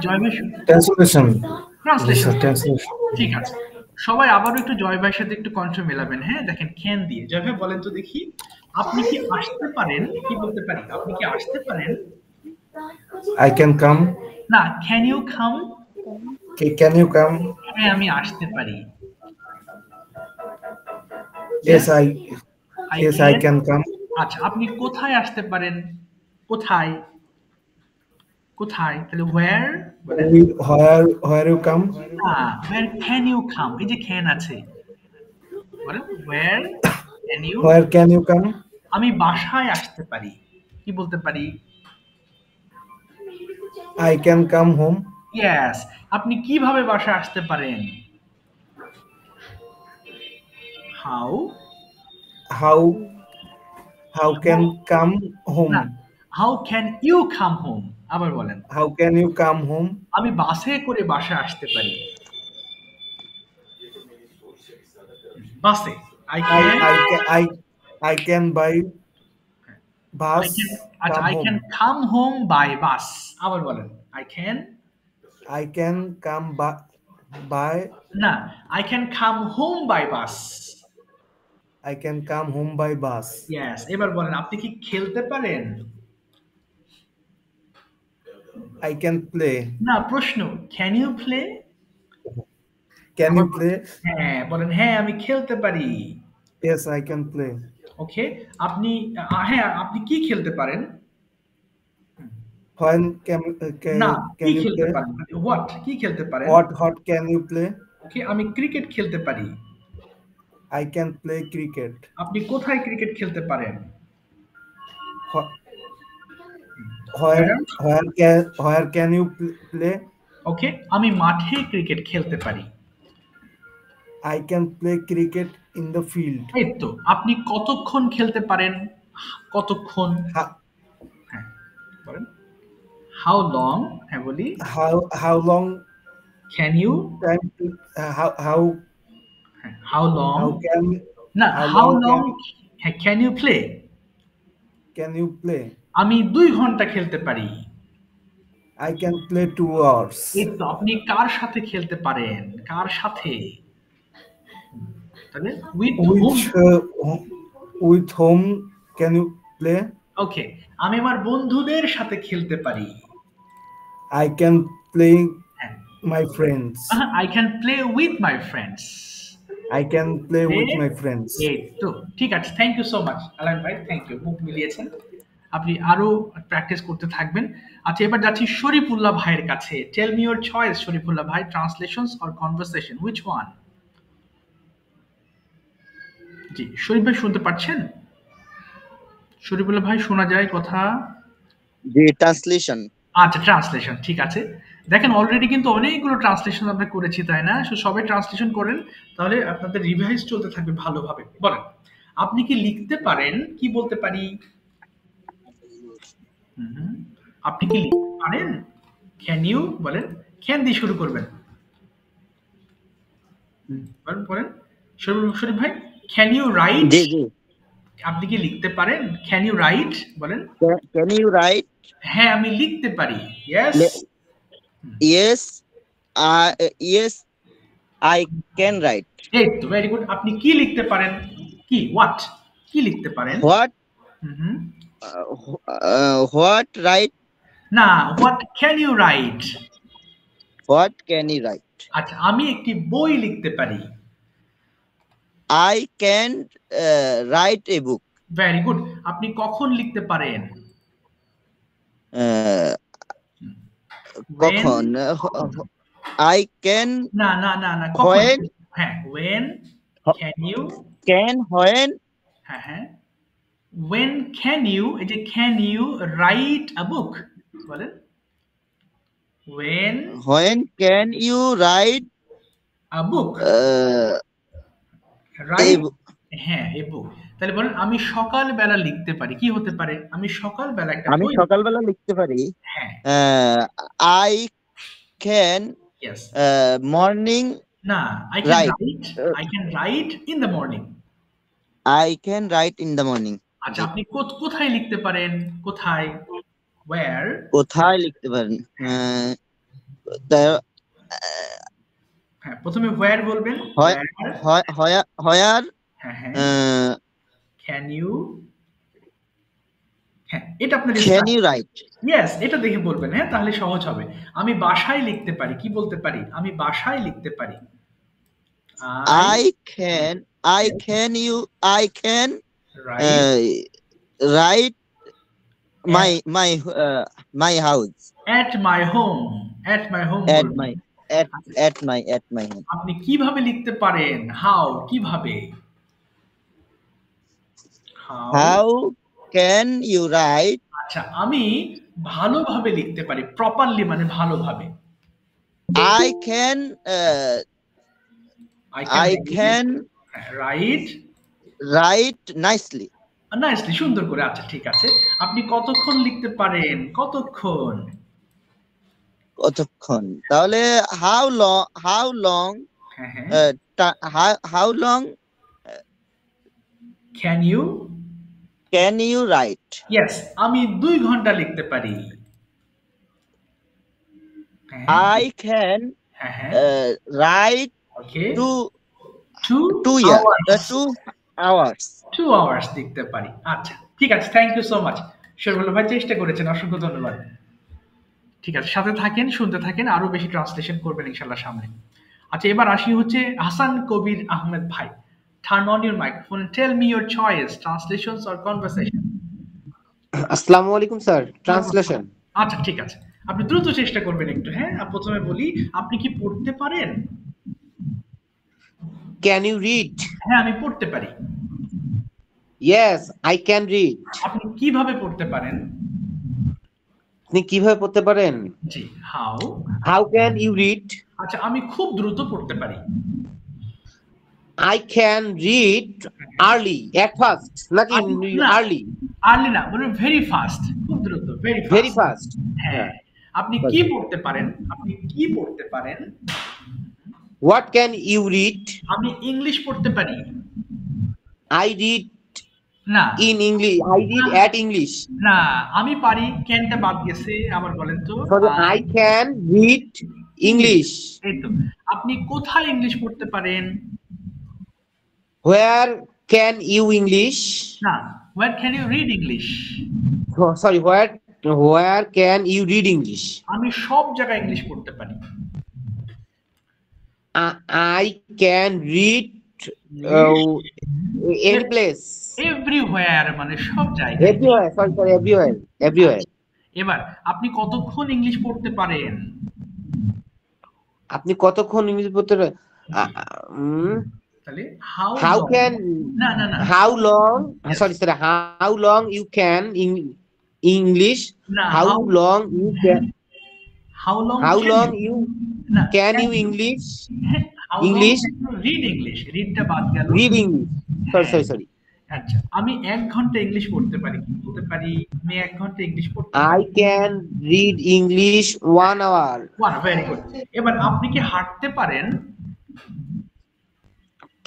জয় ভাই ট্রান্সলেশন ট্রান্সলেশন ট্রান্সলেশন ঠিক আছে সবাই আবারও একটু জয় ভাইয়ের সাথে একটু কণ্ঠ মেলাবেন হ্যাঁ দেখেন ক্যান দিয়ে জয় ভাই বলেন তো দেখি আপনি কি আসতে পারেন কি বলতে পারি আপনি কি আসতে পারেন আই ক্যান কাম না can you come can you come হ্যাঁ আমি আসতে পারি ইয়েস আই ক্যান কাম আচ্ছা আপনি কোথায় আসতে পারেন কোথায় কোথায় তাহলে where where you come where can you come এই যে can আছে বলেন where can you come আমি বাসায় আসতে পারি কি বলতে পারি I can come home yes আপনি কিভাবে বাসায় আসতে পারেন how can come home how can you come home আবার বলেন how can you come home আমি বাসে করে বাসায় আসতে পারি বাসে I can buy bus আচ্ছা I can come home by bus আবার বলেন I can come by না I can come home by bus I can come home by bus yes এবার বলেন আপনি কি খেলতে পারেন I can play না প্রশ্ন can you play হ্যাঁ বলেন হ্যাঁ আমি খেলতে পারি yes I can play ওকে আপনি হ্যাঁ আপনি কি খেলতে পারেন when can you খেলতে পারেন what কি খেলতে পারেন what can you play ওকে আমি ক্রিকেট খেলতে পারি I can play cricket আপনি কোথায় ক্রিকেট খেলতে পারেন where can you play ওকে আমি মাঠে ক্রিকেট খেলতে পারি I can play cricket in the field এই তো আপনি কতক্ষণ খেলতে পারেন কতক্ষণ হ্যাঁ বলেন how long হ্যাঁ বলি how long can you time to, how long how can না how long can you play আমি 2 ঘন্টা খেলতে পারি I can play 2 hours এই তো আপনি কার সাথে খেলতে পারেন কার সাথে তাহলে with whom can you play ওকে আমি আমার বন্ধুদের সাথে খেলতে পারি I can play my friends I can play with my friends I can play with my friends এই তো ঠিক আছে থ্যাংক ইউ সো মাচ আলান ভাই থ্যাংক ইউ মুখ মিলিয়েছেন আপনি আরো প্র্যাকটিস করতে থাকবেন আচ্ছা এবার যাচ্ছি শরীফুল্লাহ ভাইয়ের কাছে tell me your choice Sharifullah ভাই translations or conversation which one ji Sharif ভাই শুনতে পাচ্ছেন শরীফুল্লাহ ভাই শোনা যায় কথা জি ট্রান্সলেশন আচ্ছা ট্রান্সলেশন ঠিক আছে দেখেন অলরেডি কিন্তু অনেকগুলো ট্রান্সলেশন আমরা করেছি তাই না সবাই ট্রান্সলেশন করেন তাহলে আপনাদের রিভাইজ চলতে থাকবে ভালোভাবে বলেন আপনি কি লিখতে পারেন কি বলতে পারি আপনি কি লিখতে পারেন ক্যান ইউ বলেন ক্যান দিয়ে শুরু করবেন বলেন শরীফ ভাই ক্যান ইউ রাইট জি জি আপনি কি লিখতে পারেন ক্যান ইউ রাইট বলেন ক্যান ইউ রাইট হ্যাঁ আমি লিখতে পারি yes yes yes I can write এই তো ভেরি গুড আপনি কি লিখতে পারেন কি what কি লিখতে পারেন what write না what can you write আচ্ছা আমি একটি বই লিখতে পারি I can write a book very good আপনি কখন লিখতে পারেন কখন I can না না না না when হ্যাঁ when can you when হ্যাঁ হ্যাঁ when can you এই যে can you write a book when can you write book, right? হ্যাঁ, এ বুক। তাহলে বলেন আমি সকালবেলা লিখতে পারি, কি হতে পারে? আমি সকালবেলা একটা আমি বই, সকালবেলা লিখতে পারি হ্যাঁ, আই ক্যান ইয়েস, মর্নিং না, right, I can write in the morning. I can write in the morning. আচ্ছা, আপনি কোথায় লিখতে পারেন? কোথায়? where? কোথায় লিখতে পারেন? হ্যাঁ, প্রথমে where বলবেন। হোয়ার can you, হ্যাঁ, এটা আপনার ক্যান ইউ রাইট। ইয়েস, এটা দেখে বলবেন, হ্যাঁ, তাহলে সহজ হবে। আমি বাসায় লিখতে পারি, কি বলতে পারি? আমি বাসায় লিখতে পারি। I can write my house. At my home. At my home. আপনি কিভাবে লিখতে পারেন? How, কিভাবে? How can you write? আচ্ছা, আমি ভালোভাবে লিখতে পারি, প্রপারলি মানে ভালোভাবে। I can write nicely. Nicely, সুন্দর করে। আচ্ছা, ঠিক আছে। আপনি কতক্ষণ লিখতে পারেন? কতক্ষণ? তাহলে how long can you write? Yes, আমি 2 ঘন্টা লিখতে পারি। I can write 2 hours লিখতে পারি। আচ্ছা, ঠিক আছে, thank you so much. Sharifullah ভাই চেষ্টা করেছেন, অসংখ্য ধন্যবাদ। ঠিক আছে, সাথে থাকেন, শুনতে থাকেন, আরো বেশি ট্রান্সলেশন করবেন ইনশাআল্লাহ সামনে। আচ্ছা, এবার আসি হচ্ছে হাসান কবির আহমেদ ভাই। Turn on your microphone and tell me your choice, translations or conversation. আসসালামু আলাইকুম স্যার, ট্রান্সলেশন। আচ্ছা, ঠিক আছে, আপনি দ্রুত চেষ্টা করবেন একটু। হ্যাঁ, প্রথমে বলি, আপনি কি পড়তে পারেন? Can you read? হ্যাঁ, আমি পড়তে পারি। Yes, I can read. আপনি কিভাবে পড়তে পারেন? আপনি কিভাবে পড়তে পারেন? জি, how can you read? আচ্ছা, আমি খুব দ্রুত পড়তে পারি। I can read early, at first, নাকি early না, বলুন very fast, খুব দ্রুত, very fast. হ্যাঁ, আপনি কি পড়তে পারেন? What can you read? আমি ইংলিশ পড়তে পারি। I read না, in English, I read at English. না, আমি পারি, ক্যানটা বাদ গেছে, আবার বলেন তো। I can read English. এই তো। আপনি কোথায় ইংলিশ পড়তে পারেন? Where can you English? না, where can you read English? Sorry, where can you read English? আমি সব জায়গায় ইংলিশ পড়তে পারি। I can read any place. Everywhere মানে সব জায়গায়। Everywhere, sorry, everywhere. এবার আপনি কতক্ষণ ইংলিশ পড়তে পারেন? আপনি কতক্ষণ ইংলিশ পড়তে পারেন? তাহলে how can না how long, sorry sir, how long you can English, how long you can you can you English readটা বাদ গেল, read English, sorry. আচ্ছা, আমি 1 ঘন্টা ইংলিশ পড়তে পারি, কি বলতে পারি? আমি 1 ঘন্টা ইংলিশ পড়তে পারি। I can read English 1 hour. Very good. এবার আপনি কি হাঁটতে পারেন?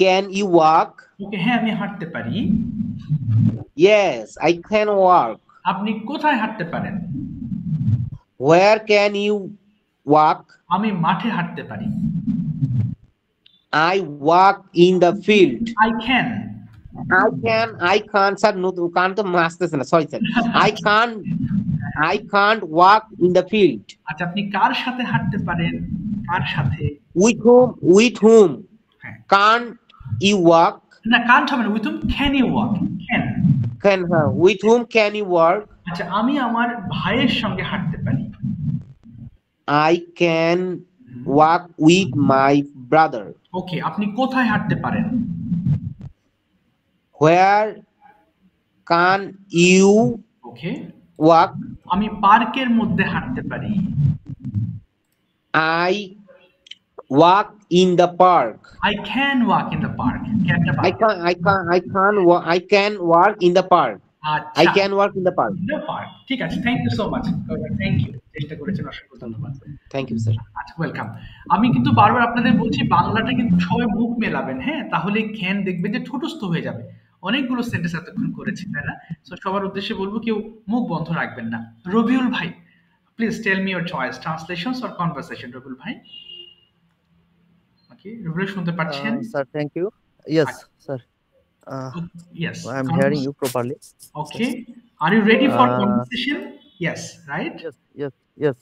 Can you walk? ওকে, হ্যাঁ, আমি হাঁটতে পারি। Yes, I can walk. আপনি কোথায় হাঁটতে পারেন? Where can you walk? আমি মাঠে হাঁটতে পারি। I walk in the field. I can't sir, no, can't তো আসতেছে না, sorry sir. I can't walk in the field. আচ্ছা, আপনি কার সাথে হাঁটতে পারেন? কার সাথে? With whom can't you walk? না, can't হবে না, with whom can you walk? Can with whom can you walk? আচ্ছা, আমি আমার ভাইয়ের সঙ্গে হাঁটতে পারি। I can walk with my brother. ওকে, আপনি কোথায় হাঁটতে পারেন? Where can you walk? আমি পার্কের মধ্যে হাঁটতে পারি। walk in the park. I can walk in the park. I can walk in the park. I আচ্ছা, can walk in the park. in the park. ঠিক আছে, thank you so much. Thank you, চেষ্টা করেছেন, অসংখ্য ধন্যবাদ। Thank you, sir. আচ্ছা, welcome. আমি কিন্তু বারবার আপনাদের বলছি বাংলাটা কিন্তু সবাই মুখ মেলাবেন, হ্যাঁ, তাহলে জ্ঞান দেখবেন যে ঠোঁটস্থ হয়ে যাবে। অনেকগুলো সেন্টেন্স এতক্ষণ করেছি, তাই না? সো সবার উদ্দেশ্যে বলবো কেউ মুখ বন্ধ রাখবেন না। রবিউল ভাই, please tell me your choice, translations or conversation. Robiul ভাই, ওকে, রবিউল শুনতে পাচ্ছেন? Sir, thank you. Yes, sir. Yes, I'm hearing you properly. Okay, are you ready for conversation? Yes, right? Yes.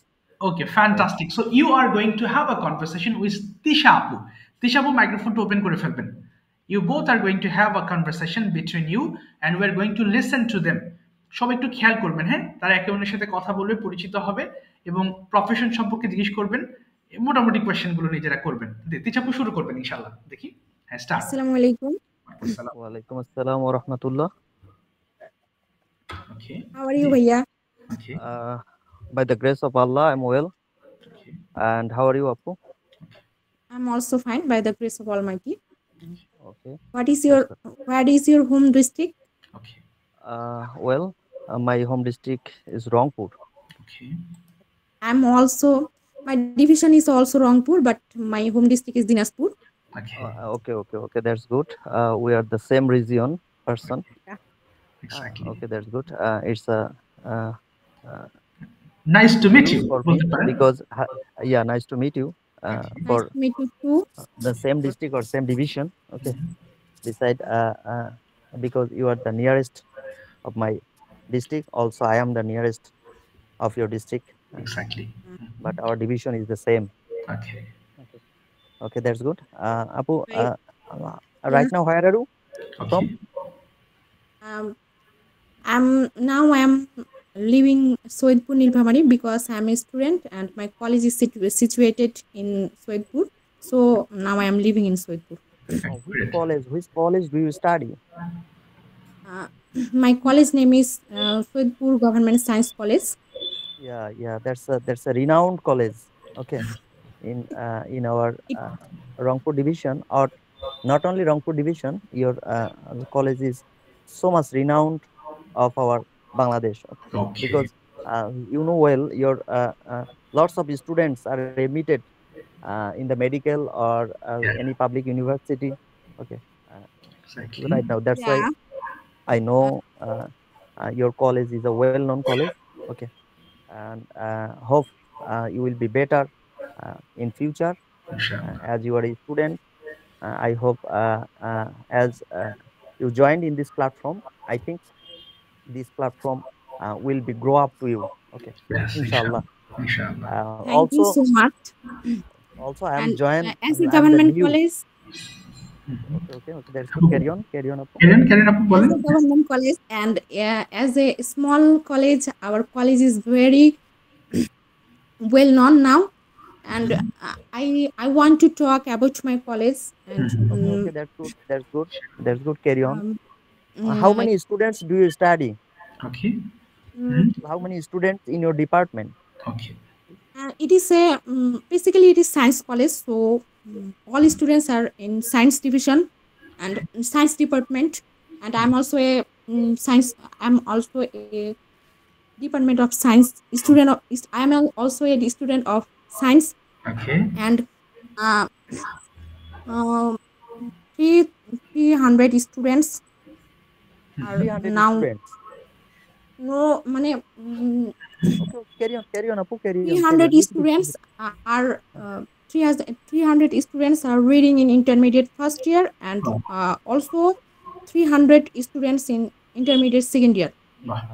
Okay, fantastic. So you are going to have a conversation with Tisha Apu. Tisha Apu, microphone to open করে ফেলবেন। You both are going to have a conversation between you and we are going to listen to them. সবাই একটু খেয়াল করবেন, হ্যাঁ, তারা একে অন্যের সাথে কথা বলবে, পরিচিত হবে এবং প্রফেশন সম্পর্কে জিজ্ঞেস করবেন, মোটামুটি কোয়েশ্চেন গুলো নিজেরা করবেন। তিশা আপু শুরু করবেন ইনশাআল্লাহ, দেখি। হ্যাঁ, স্টার্ট। আসসালামু আলাইকুম। Wa alaikum assalam wa rahmatullah. Okay. How are you, bhaiya? Okay. By the grace of Allah, I'm well. Okay. And how are you, Apu? I'm also fine by the grace of Almighty. Okay. Where is your home district? Okay. Well, my home district is Rangpur. Okay. My division is also Rangpur, but my home district is Dinajpur. Okay, that's good. We are the same region person. Yeah. Exactly. Okay, that's good. It's nice to meet you. For me because nice to meet you. For nice to meet you too. The same district or same division. Okay. Beside, because you are the nearest of my district. Also, I am the nearest of your district. Exactly. But our division is the same. Okay, that's good. Apu, right now, where are you from? I'm living Soedpur Nilphamari because I'm a student and my college is situated in Soedpur. So now I am living in Soedpur. Which college do you study? My college name is Soedpur Government Science College. Yeah, that's a renowned college. Okay. In our Rangpur division, or not only Rangpur division, your college is so much renowned of our Bangladesh. Okay. Because you know well, your lots of students are admitted in the medical or any public university. Okay. Exactly. Right now, that's why I know your college is a well-known college. Okay. And hope you will be better in future. As you are a student, I hope as you joined in this platform, I think this platform will be grow up to you. Okay. Yes, inshallah. Thank you so much. Also, I am joined as a government college. Okay. That's good. Carry on. Carry on up. As a government college and as a small college, our college is very well known now. And I want to talk about my college. And, okay, that's good. Carry on. How many students do you study? Okay. How many students in your department? Okay. It is basically it is science college, so all students are in science division and science department, and I'm also a department of science student. I am also a student of science. Okay. And 300 students are 300 now. Students. No, mane. Carry on, Apu. 300 students are 300 students are reading in intermediate first year, and also 300 students in intermediate second year.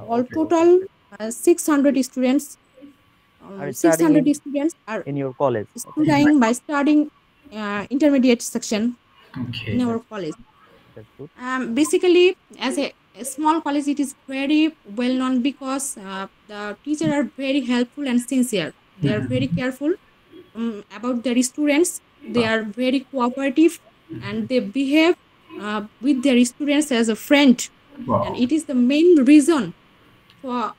All total 600 students. 600 students are in your college studying by studying intermediate section in our college. That's good. Basically, as a small college, it is very well known because the teachers are very helpful and sincere. They are very careful about their students. They are very cooperative and they behave with their students as a friend. Wow. And it is the main reason for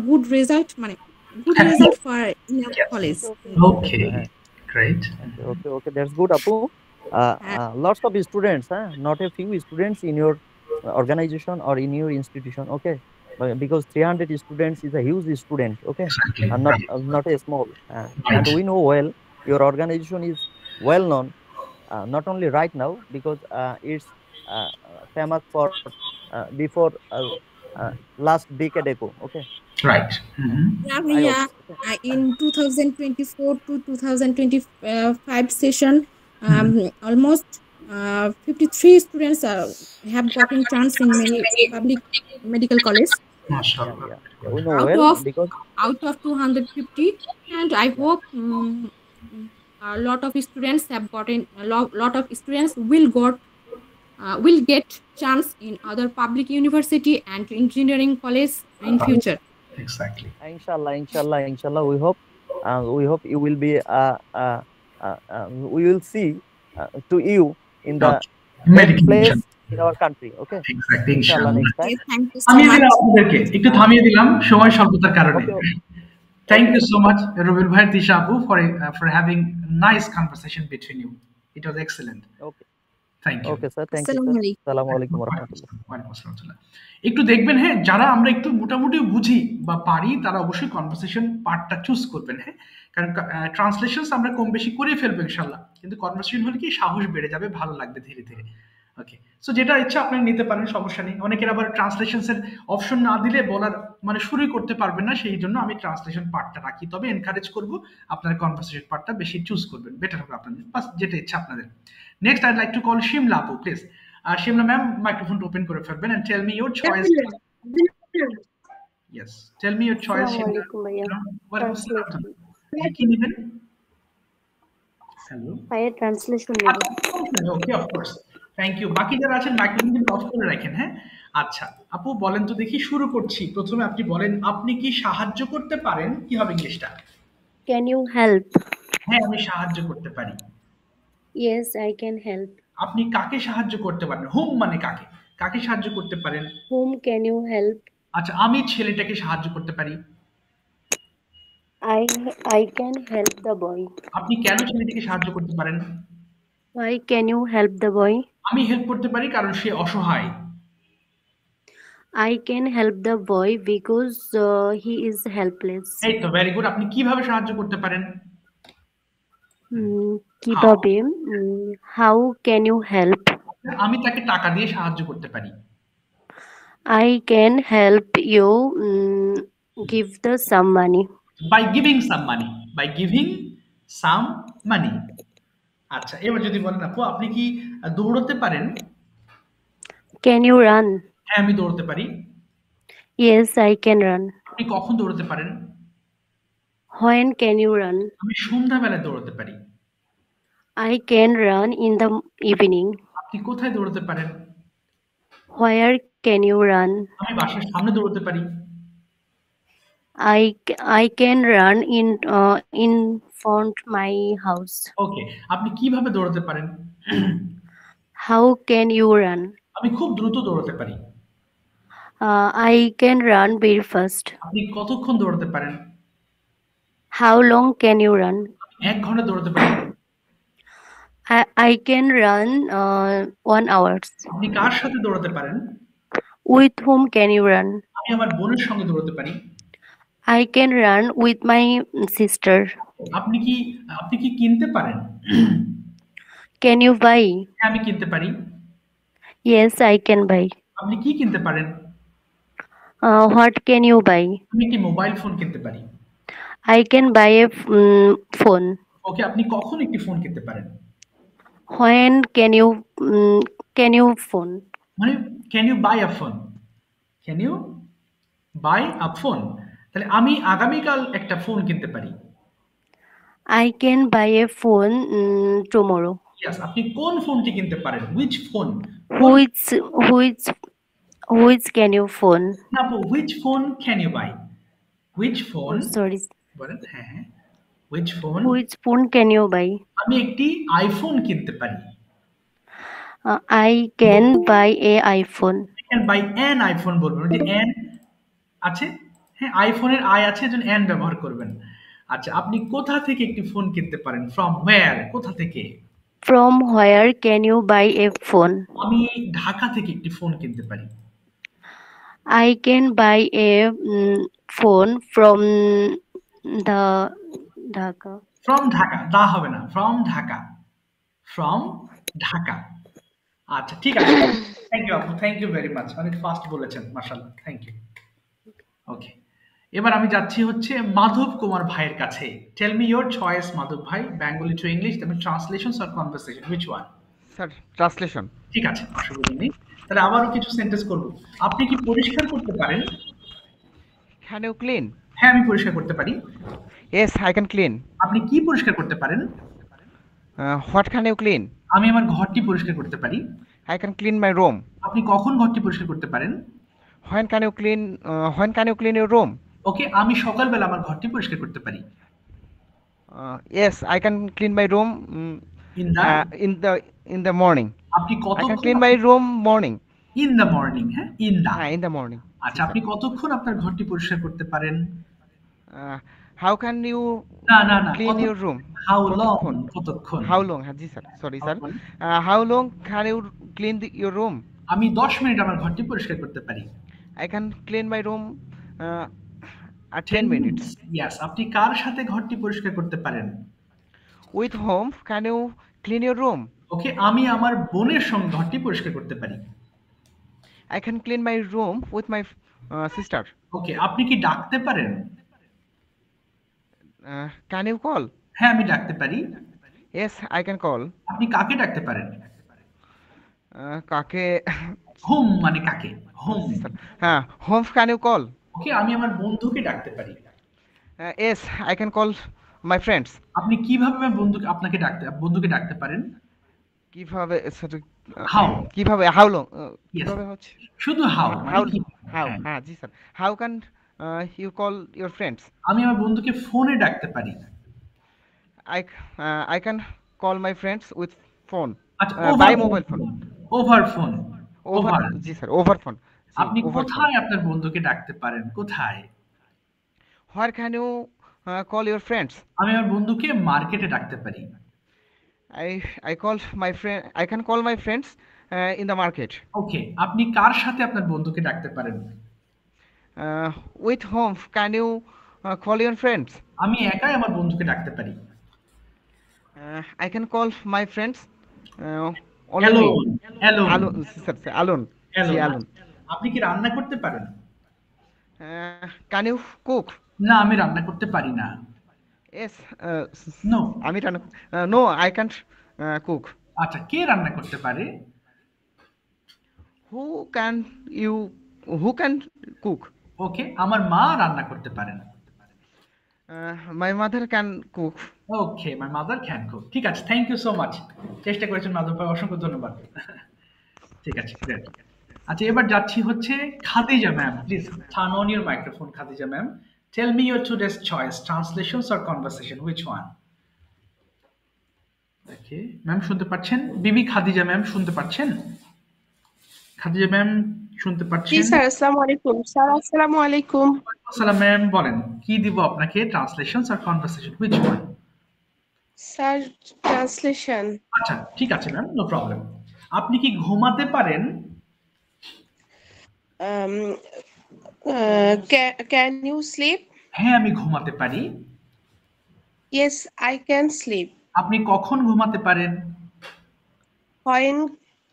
good result. good result for in our college. Okay, great. Okay, that's good, Apu. Lots of students, not a few students in your organization or in your institution, okay? Because 300 students is a huge student, okay? Exactly. And not a small. And we know well your organization is well known, not only right now because it's famous for before last decade ago, okay? Right. Yeah. In 2024 to 2025 session, almost 53 students have gotten chance in many public medical college. Mashallah. We know well because out of 250, and I hope a lot of students have gotten lot of students will get chance in other public university and engineering college in future. Exactly. Inshallah, we hope you will be we will see to you in the best place in our country, okay? Exactly. Inshallah, next time. Thank you so much. একটু থামিয়ে দিলাম সময় স্বল্পতার কারণে। Thank you so much, Rubil Bhai, Tisha Apu, for having nice conversation between you. It was excellent. Okay. Thank you. Okay, sir. Thank you, sir. Assalamu alaikum warahmatullah. একটু দেখবেন, হ্যাঁ, যারা আমরা একটু মোটামুটি বুঝি বা পারি তারা অবশ্যই কনভারসেশন পার্টটা চুজ করবেন, হ্যাঁ, কারণ ট্রান্সলেশনস আমরা কম বেশি করে ফেলবো ইনশাআল্লাহ, কিন্তু কনভারসেশন হলে কি সাহস বেড়ে যাবে, ভালো লাগবে ধীরে ধীরে। ওকে, সো যেটা ইচ্ছা আপনি নিতে পারেন, সমস্যা নেই। অনেকের আবার ট্রান্সলেশনসের অপশন না দিলে বলার মানে শুরুই করতে পারবেন না, সেই জন্য আমি ট্রান্সলেশন পার্টটা রাখি। তবে এনকারেজ করব আপনার কনভারসেশন পার্টটা বেশি চুজ করবেন, বেটার হবে আপনাদের, বাস যেটা ইচ্ছা আপনাদের। Next I'd like to call Shimla আপু, প্লিজ। শিমলা ম্যাম, মাইক্রোফোনটা ওপেন করে ফেলবেন and tell me your choice. Yes, tell me your choice. কি নেবেন? হ্যালো, ভাইয়া ট্রান্সলেশন নেব। ওকে, অফ কোর্স, থ্যাংক ইউ। বাকি যারা আছেন মাইক্রোফোন কিন্তু অফ করে রাখেন, হ্যাঁ। আচ্ছা আপু, বলেন তো দেখি, শুরু করছি। প্রথমে আপনি বলেন, আপনি কি সাহায্য করতে পারেন? কি হবে ইংলিশটা? Can you help? হ্যাঁ, আমি সাহায্য করতে পারি। Yes, I can help. আপনি কাকে সাহায্য করতে পারেন? হুম মানে কাকে, কাকে সাহায্য করতে পারেন? Hmm can you help? আচ্ছা, আমি ছেলেটাকে সাহায্য করতে পারি। I can help the boy. আপনি কেন ছেলেটিকে সাহায্য করতে পারেন? Why can you help the boy? আমি হেল্প করতে পারি কারণ সে অসহায়। I can help the boy because he is helpless. এই তো, ভেরি গুড। আপনি কিভাবে সাহায্য করতে পারেন? কিভাবে? How can you help? আমি তাকে টাকা দিয়ে সাহায্য করতে পারি। I can help you give the some money. By giving some money. By giving some money. আচ্ছা, এবার যদি বলেন আপু, আপনি কি দৌড়তে পারেন? Can you run? হ্যাঁ, আমি দৌড়তে পারি। Yes, I can run. আপনি কখন দৌড়তে পারেন? When can you run? আমি সন্ধ্যাবেলায় দৌড়তে পারি। I can run in the evening. আপনি কোথায় দৌড়তে পারেন? Where can you run? আমি বাসার সামনে দৌড়তে পারি। I can run in front my house. ওকে, আপনি কিভাবে দৌড়তে পারেন? How can you run? আমি খুব দ্রুত দৌড়তে পারি। I can run very fast. আপনি কতক্ষণ দৌড়তে পারেন? How long can you run? 1 ঘন্টা দৌড়তে পারি। I can run 1 hour. আপনি কার সাথে দৌড়তে পারেন? With whom can you run? আমি আমার বোনের সঙ্গে দৌড়তে পারি। I can run with my sister. আপনি কি কিনতে পারেন? Can you buy? আমি কিনতে পারি। Yes, I can buy. আপনি কি কিনতে পারেন? What can you buy? আমি একটি মোবাইল ফোন কিনতে পারি। I can buy a phone. ওকে, আপনি কখন একটি ফোন কিনতে পারেন? When can you phone? মানে can you buy a phone? Can you buy a phone? তাহলে আমি আগামীকাল একটা ফোন কিনতে পারি। I can buy a phone tomorrow. Yes, আপনি কোন ফোনটি কিনতে পারেন? Which phone? Which can you phone? না, which phone can you buy? Which phone? Sorry. বলেন, হ্যাঁ। Which phone? Which phone can you buy? আমি একটি আইফোন কিনতে পারি। I can buy a iPhone. I can buy an iPhone বলবেন, যে an আছে, হ্যাঁ, আইফোনের আই আছে এজন্য এন ব্যবহার করবেন। আচ্ছা, আপনি কোথা থেকে একটি ফোন কিনতে পারেন? ফ্রম হোয়ার, কোথা থেকে? From where can you buy a phone? আমি ঢাকা থেকে একটি ফোন কিনতে পারি। I can buy a phone from the Dhaka. From Dhaka, দা হবে না, ফ্রম ঢাকা, ফ্রম ঢাকা। আচ্ছা ঠিক আছে, থ্যাংক ইউ আপু, থ্যাংক ইউ ভেরি মাচ, অনেক ফাস্ট বলেছেন, মাশাআল্লাহ, থ্যাংক ইউ। ওকে, এবার আমি যাচ্ছি হচ্ছে মাধব কুমার ভাইয়ের কাছে। Tell me your choice Madhab ভাই, বেঙ্গলি টু ইংলিশ, তারপর translation or conversation, which one? Sir translation. ঠিক আছে, অসুবিধা নেই, তাহলে আবারও কিছু সেন্টেন্স করব। আপনি কি পরিষ্কার করতে পারেন? Can you clean? হ্যাঁ, আমি পরিষ্কার করতে পারি। Yes I can clean. আপনি কি পরিষ্কার করতে পারেন? What can you clean? আমি আমার ঘরটি পরিষ্কার করতে পারি। I can clean my room. আপনি কখন ঘরটি পরিষ্কার করতে পারেন? When can you clean your room? Okay, আমি সকালবেলা আমার ঘরটি পরিষ্কার করতে পারি। Yes I can clean my room in the morning. আপনি I can clean my room morning. In the morning, হ্যাঁ, ইন the morning. আচ্ছা, আপনি কতক্ষণ আপনার ঘরটি পরিষ্কার করতে পারেন? How can you clean your room? How long? কতক্ষণ? How long? G sir, sorry sir. How long can you clean your room? আমি 10 মিনিট আমার ঘরটি পরিষ্কার করতে পারি। I can clean my room at 10 minutes. Yes, আপনি কার সাথে ঘরটি পরিষ্কার করতে পারেন? With whom can you clean your room? ওকে, আমি আমার বোনের সঙ্গে ঘরটি পরিষ্কার করতে পারি। I can clean my room with my sister. ওকে, আপনি কি ডাকতে পারেন? Can you call? হ্যাঁ, আমি ডাকতে পারি। Yes, I can call. আপনি কাকে ডাকতে পারেন? কাকে? হোম মানে কাকে? হোম। হ্যাঁ, হোম can you call? ওকে, আমি আমার বন্ধুকে ডাকতে পারি। Yes, I can call my friends. আপনি কিভাবে আপনাকে বন্ধুকে ডাকতে পারেন? কিভাবে? হাউ? কিভাবে? How long? কিভাবে হচ্ছে? শুধু হাউ। হাউ? হ্যাঁ জি sir. How can you call your friends? আমি আমার বন্ধুকে ফোনে ডাকতে পারি। I can call my friends with phone. আচ্ছা, by mobile phone. Over phone. Over, G sir, over phone. আপনি কোথায় আপনার বন্ধুকে ডাকতে পারেন? কোথায়? Where can you call your friends? আমি আমার বন্ধুকে মার্কেটে ডাকতে পারি। I can call my friends in the market. ওকে, আপনি কার সাথে আপনার বন্ধুকে ডাকতে পারেন? With whom can you call your friends? আমি একাই আমার বন্ধুকে ডাকতে পারি। I can call my friends alone. Alone. আপনি কি রান্না করতে পারেন? Can you cook? না, আমি রান্না করতে পারি না। Yes, no. আমি রান্না no, I can't cook. আচ্ছা, কে রান্না করতে পারে? Who can cook? ওকে, আমার মা রান্না করতে পারেন। My mother can cook. Okay, my mother can cook. ঠিক আছে, থ্যাংক ইউ সো মাচ। চেষ্টা করেছেন মাধব ভাই, অসংখ্য ধন্যবাদ। ঠিক আছে, গ্রেট। আচ্ছা, এবার যাচ্ছি হচ্ছে Khadija ma'am. Please turn on your microphone, Khadija ma'am. Tell me your today's choice, translations or conversation, which one? Okay, ma'am শুনতে পাচ্ছেন? বিবি খাদিজা ম্যাম শুনতে পাচ্ছেন? খাদিজা ম্যাম শুনতে পাচ্ছেন? জি স্যার, আসসালামু আলাইকুম। স্যার আসসালামু আলাইকুম। আসসালাম ম্যাম, বলেন কি দিব আপনাকে, ট্রান্সলেশনস আর conversation, which one? Sir translation. আচ্ছা ঠিক আছে ম্যাম, নো প্রবলেম। আপনি কি ঘুমাতে পারেন? Can you sleep? হ্যাঁ, আমি ঘুমাতে পারি। Yes I can sleep. আপনি কখন ঘুমাতে পারেন? When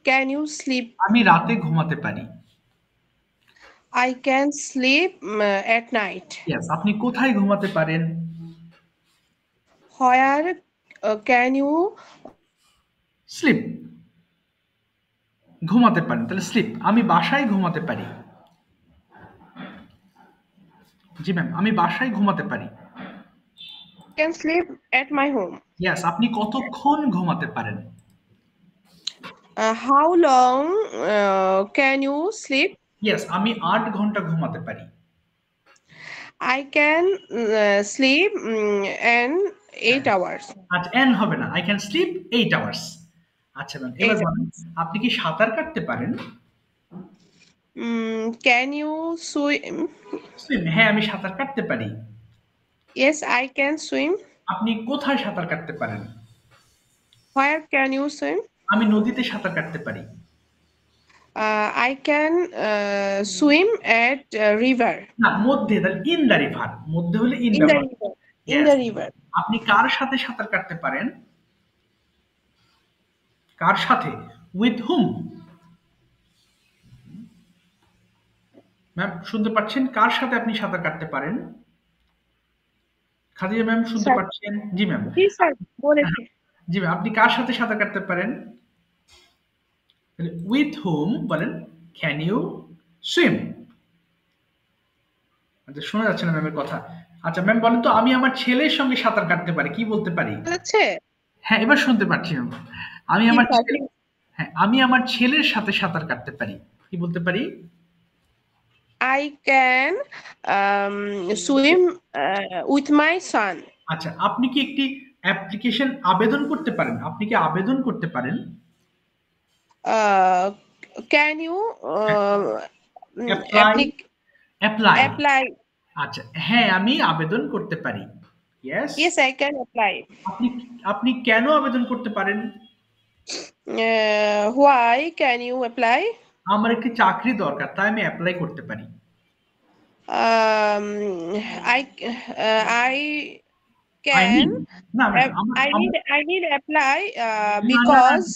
can you sleep? আমি রাতে ঘুমাতে পারি। I can sleep at night. Yes, আপনি কোথায় ঘুমাতে পারেন? Where can you sleep? ঘুমাতে পারেন, তাহলে স্লিপ। আমি বাসায় ঘুমাতে পারি। জি ম্যাম, আমি বাসায় ঘুমাতে পারি। can sleep at my home. Yes, আপনি কতক্ষণ ঘুমাতে পারেন? How long can you sleep? Yes, আমি 8 ঘন্টা ঘুমাতে পারি। I can sleep in 8 hours. আচ্ছা, n হবে না, I can sleep 8 hours. আচ্ছা ম্যাম, এবার বলেন আপনি কি সাঁতার কাটতে পারেন? Can you swim? সুইম, হ্যাঁ আমি সাঁতার কাটতে পারি। Yes, I can swim. আপনি কোথায় সাঁতার কাটতে পারেন? Where can you swim? আমি নদীতে সাঁতার কাটতে পারি। I can swim at river. না, মধ্যে, তাহলে ইন দ্য রিভার, মধ্যে হলে in In the the river. In the river. আপনি কার সাথে সাঁতার কাটতে পারেন? কার সাথে? With hmm? ম্যাম শুনতে পাচ্ছেন? কার সাথে আপনি সাঁতার কাটতে পারেন? খাদিজা ম্যাম শুনতে Sir. পাচ্ছেন? জি ম্যাম। জি স্যার বলেছে। জি ম্যাম, আপনি কার সাথে সাঁতার কাটতে পারেন? উইথ হুম বলেন, ক্যান ইউ সুইম? আচ্ছা, শোনা যাচ্ছে না ম্যামের কথা। আচ্ছা ম্যাম বলেন তো, আমি আমার ছেলের সঙ্গে সাঁতার কাটতে পারি, কি বলতে পারি? বলেছে? হ্যাঁ এবার শুনতে পাচ্ছি ম্যাম। আমি আমার ছেলের সাথে সাঁতার কাটতে পারি, কি বলতে পারি? I can swim with my son. আচ্ছা, আপনি কি একটি অ্যাপ্লিকেশন আবেদন করতে পারেন? আপনি কি আবেদন করতে পারেন? Can you apply? আচ্ছা, হ্যাঁ আমি আবেদন করতে পারি। Yes. Yes, I can apply. আপনি কেন আবেদন করতে পারেন? Why can you apply? আমার একটি চাকরি দরকার, তাই আমি অ্যাপ্লাই করতে পারি। I need apply because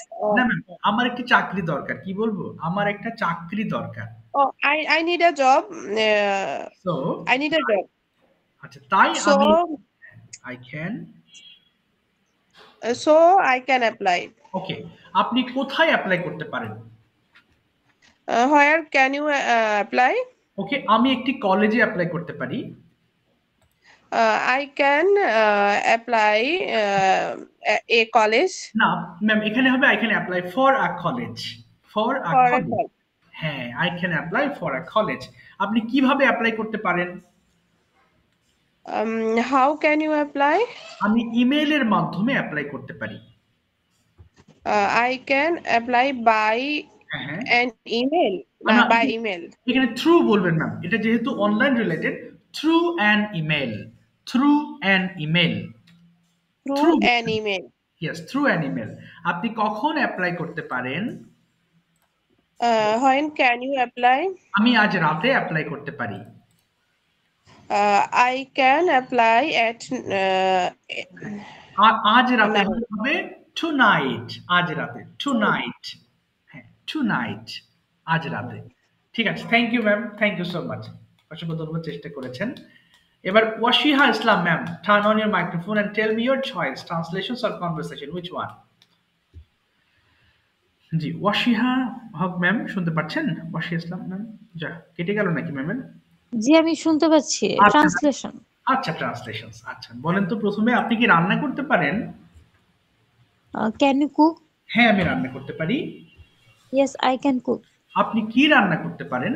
আমার একটি চাকরি দরকার, কি বলবো? আমার একটা চাকরি দরকার। I need a job. So I need a job. আচ্ছা, তাই আমি I can apply. ওকে, আপনি কোথায় অ্যাপ্লাই করতে পারেন? Where can you apply? ওকে, আমি একটি কলেজে অ্যাপ্লাই করতে পারি। I can apply a college. না ম্যাম, এখানে হবে I can apply for a college. For a college. হ্যাঁ, I can apply for a college. আপনি কিভাবে অ্যাপ্লাই করতে পারেন? How can you apply? আমি ইমেইলের মাধ্যমে অ্যাপ্লাই করতে পারি। I can apply by an email. By email. এখানে থ্রু বলবেন ম্যাম, এটা যেহেতু online related, through an email. Through an email. Through an email. Yes, through an email. আপনি কখন অ্যাপ্লাই করতে পারেন? When can you apply? আমি আজ রাতে অ্যাপ্লাই করতে পারি। I can apply at আজ রাতে হবে tonight. আজ রাতে tonight. হ্যাঁ, tonight. আজ রাতে। ঠিক আছে, thank you ma'am, thank you so much. অসংখ্য ধন্যবাদ, চেষ্টা করেছেন। এবার Washiha Islam ma'am, turn on your microphone and tell me your choice, translations or conversation, which one? জি, ওয়াশিহা হক ম্যাম শুনতে পাচ্ছেন? ওয়াশিহা ইসলাম ম্যাম, যা কেটে গেল নাকি ম্যামের? জি আমি শুনতে পাচ্ছি। ট্রান্সলেশন। আচ্ছা, ট্রান্সলেশনস। আচ্ছা, বলেন তো প্রথমে, আপনি কি রান্না করতে পারেন? Can you cook? হ্যাঁ আমি রান্না করতে পারি। Yes, I can cook. আপনি কি রান্না করতে পারেন?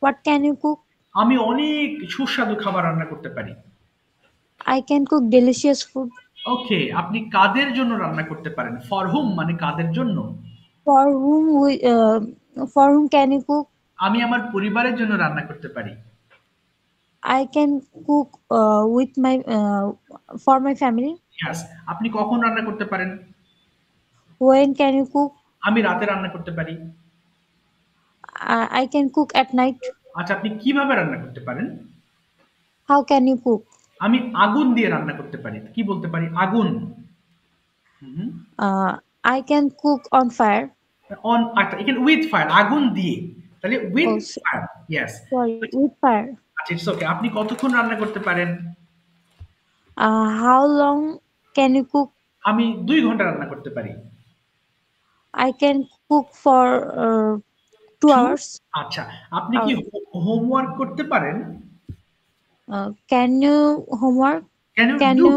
What can you cook? আমি অনেক সুস্বাদু খাবার রান্না করতে পারি। I can cook delicious food. Okay, আপনি কাদের জন্য রান্না করতে পারেন? ফর হুম মানে কাদের জন্য? For hmm can you cook? আমি আমার পরিবারের জন্য রান্না করতে পারি। I can cook with my for my family. Yes. আপনি কখন রান্না করতে পারেন? When can you cook? আমি রাতে রান্না করতে পারি। I can cook at night. আচ্ছা, আপনি কিভাবে রান্না করতে পারেন? How can you cook? আমি আগুন দিয়ে রান্না করতে পারি, কি বলতে পারি? আগুন। I can cook on fire. On, আচ্ছা, এখানে with fire, আগুন দিয়ে, তাহলে with fire. Yes. Sorry, with fire. আচ্ছা, ইটস ওকে। আপনি কতক্ষণ রান্না করতে পারেন? How long can you cook? আমি 2 ঘন্টা রান্না করতে পারি। I can cook for 2 hours. আচ্ছা, আপনি কি হোমওয়ার্ক করতে পারেন? Can you homework? Can you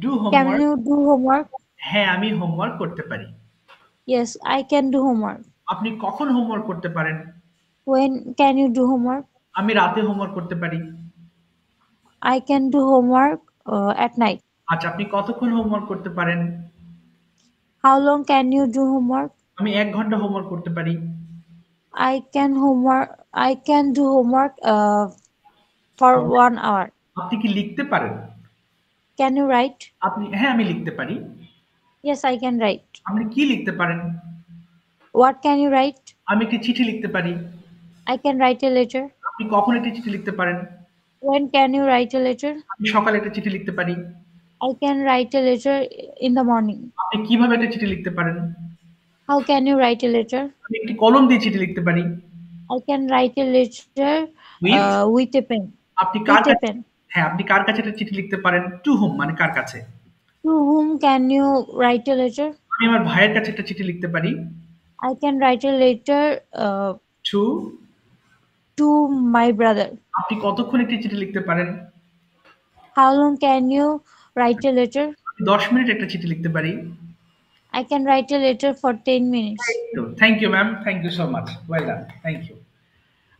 do homework? Can you do homework? হ্যাঁ, আমি হোমওয়ার্ক করতে পারি। Yes, I can do homework. আপনি কখন হোমওয়ার্ক করতে পারেন? When can you do homework? আমি রাতে হোমওয়ার্ক করতে পারি। I can do homework at night. আচ্ছা, আপনি কতক্ষণ হোমওয়ার্ক করতে পারেন? How long can you do homework? আমি 1 ঘন্টা হোমওয়ার্ক করতে পারি। I can do homework for 1 hour. আপনি কি লিখতে পারেন? Can you write? হ্যাঁ, আমি লিখতে পারি। Yes, I can write. আপনি কি লিখতে পারেন? What can you write? আমি একটি চিঠি লিখতে পারি। I can write a letter. আপনি কখন একটি চিঠি লিখতে পারেন? When can you write a letter? আমি সকালে একটা চিঠি লিখতে পারি। I can write a letter in the morning. আপনি কিভাবে একটা চিঠি লিখতে পারেন? How can you write a letter? আমি একটি কলম দিয়ে চিঠি লিখতে পারি। I can write a letter with a pen. আপনি কার কাছে হ্যাঁ, আপনি কার কাছে একটা চিঠি লিখতে পারেন? টু হুম মানে কার কাছে? To whom can you write a letter? আমি আমার ভাইয়ের কাছে একটা চিঠি লিখতে পারি। I can write a letter to my brother. আপনি কতক্ষণ একটি চিঠি লিখতে পারেন? How long can you write a letter? 10 minute একটা চিঠি লিখতে পারি। I can write a letter for 10 minutes. Thank you, ma'am. Thank you so much. Well done. Thank you.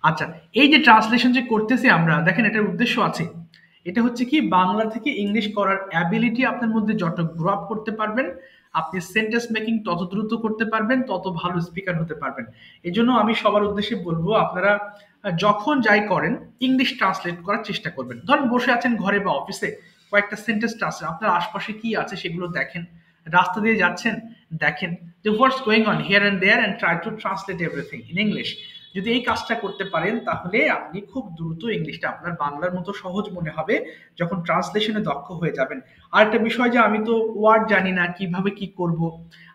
আচ্ছা, এই যে ট্রান্সলেশন যে করতেছি আমরা, দেখেন এটার উদ্দেশ্য আছে। এটা হচ্ছে কি, বাংলা থেকে ইংলিশ করার অ্যাবিলিটি আপনার মধ্যে যত গ্রো আপ করতে পারবেন, আপনি সেন্টেন্স মেকিং তত দ্রুত করতে পারবেন, তত ভালো স্পিকার হতে পারবেন। এজন্য আমি সবার উদ্দেশ্যে বলবো, আপনারা যখন যাই করেন ইংলিশ ট্রান্সলেট করার চেষ্টা করবেন। ধরেন বসে আছেন ঘরে বা অফিসে, কয়েকটা সেন্টেন্স ট্রান্সলেট, আপনার আশপাশে কি আছে সেগুলো দেখেন, রাস্তা দিয়ে যাচ্ছেন দেখেন যে what's going on here and there and try to translate everything in English. যদি এই কাজটা করতে পারেন তাহলে আপনি খুব দ্রুত ইংলিশটা আপনার বাংলার মতো সহজ মনে হবে যখন ট্রান্সলেশনে দক্ষ হয়ে যাবেন। আরেকটা বিষয় যে আমি তো ওয়ার্ড জানি না, কিভাবে কি করব,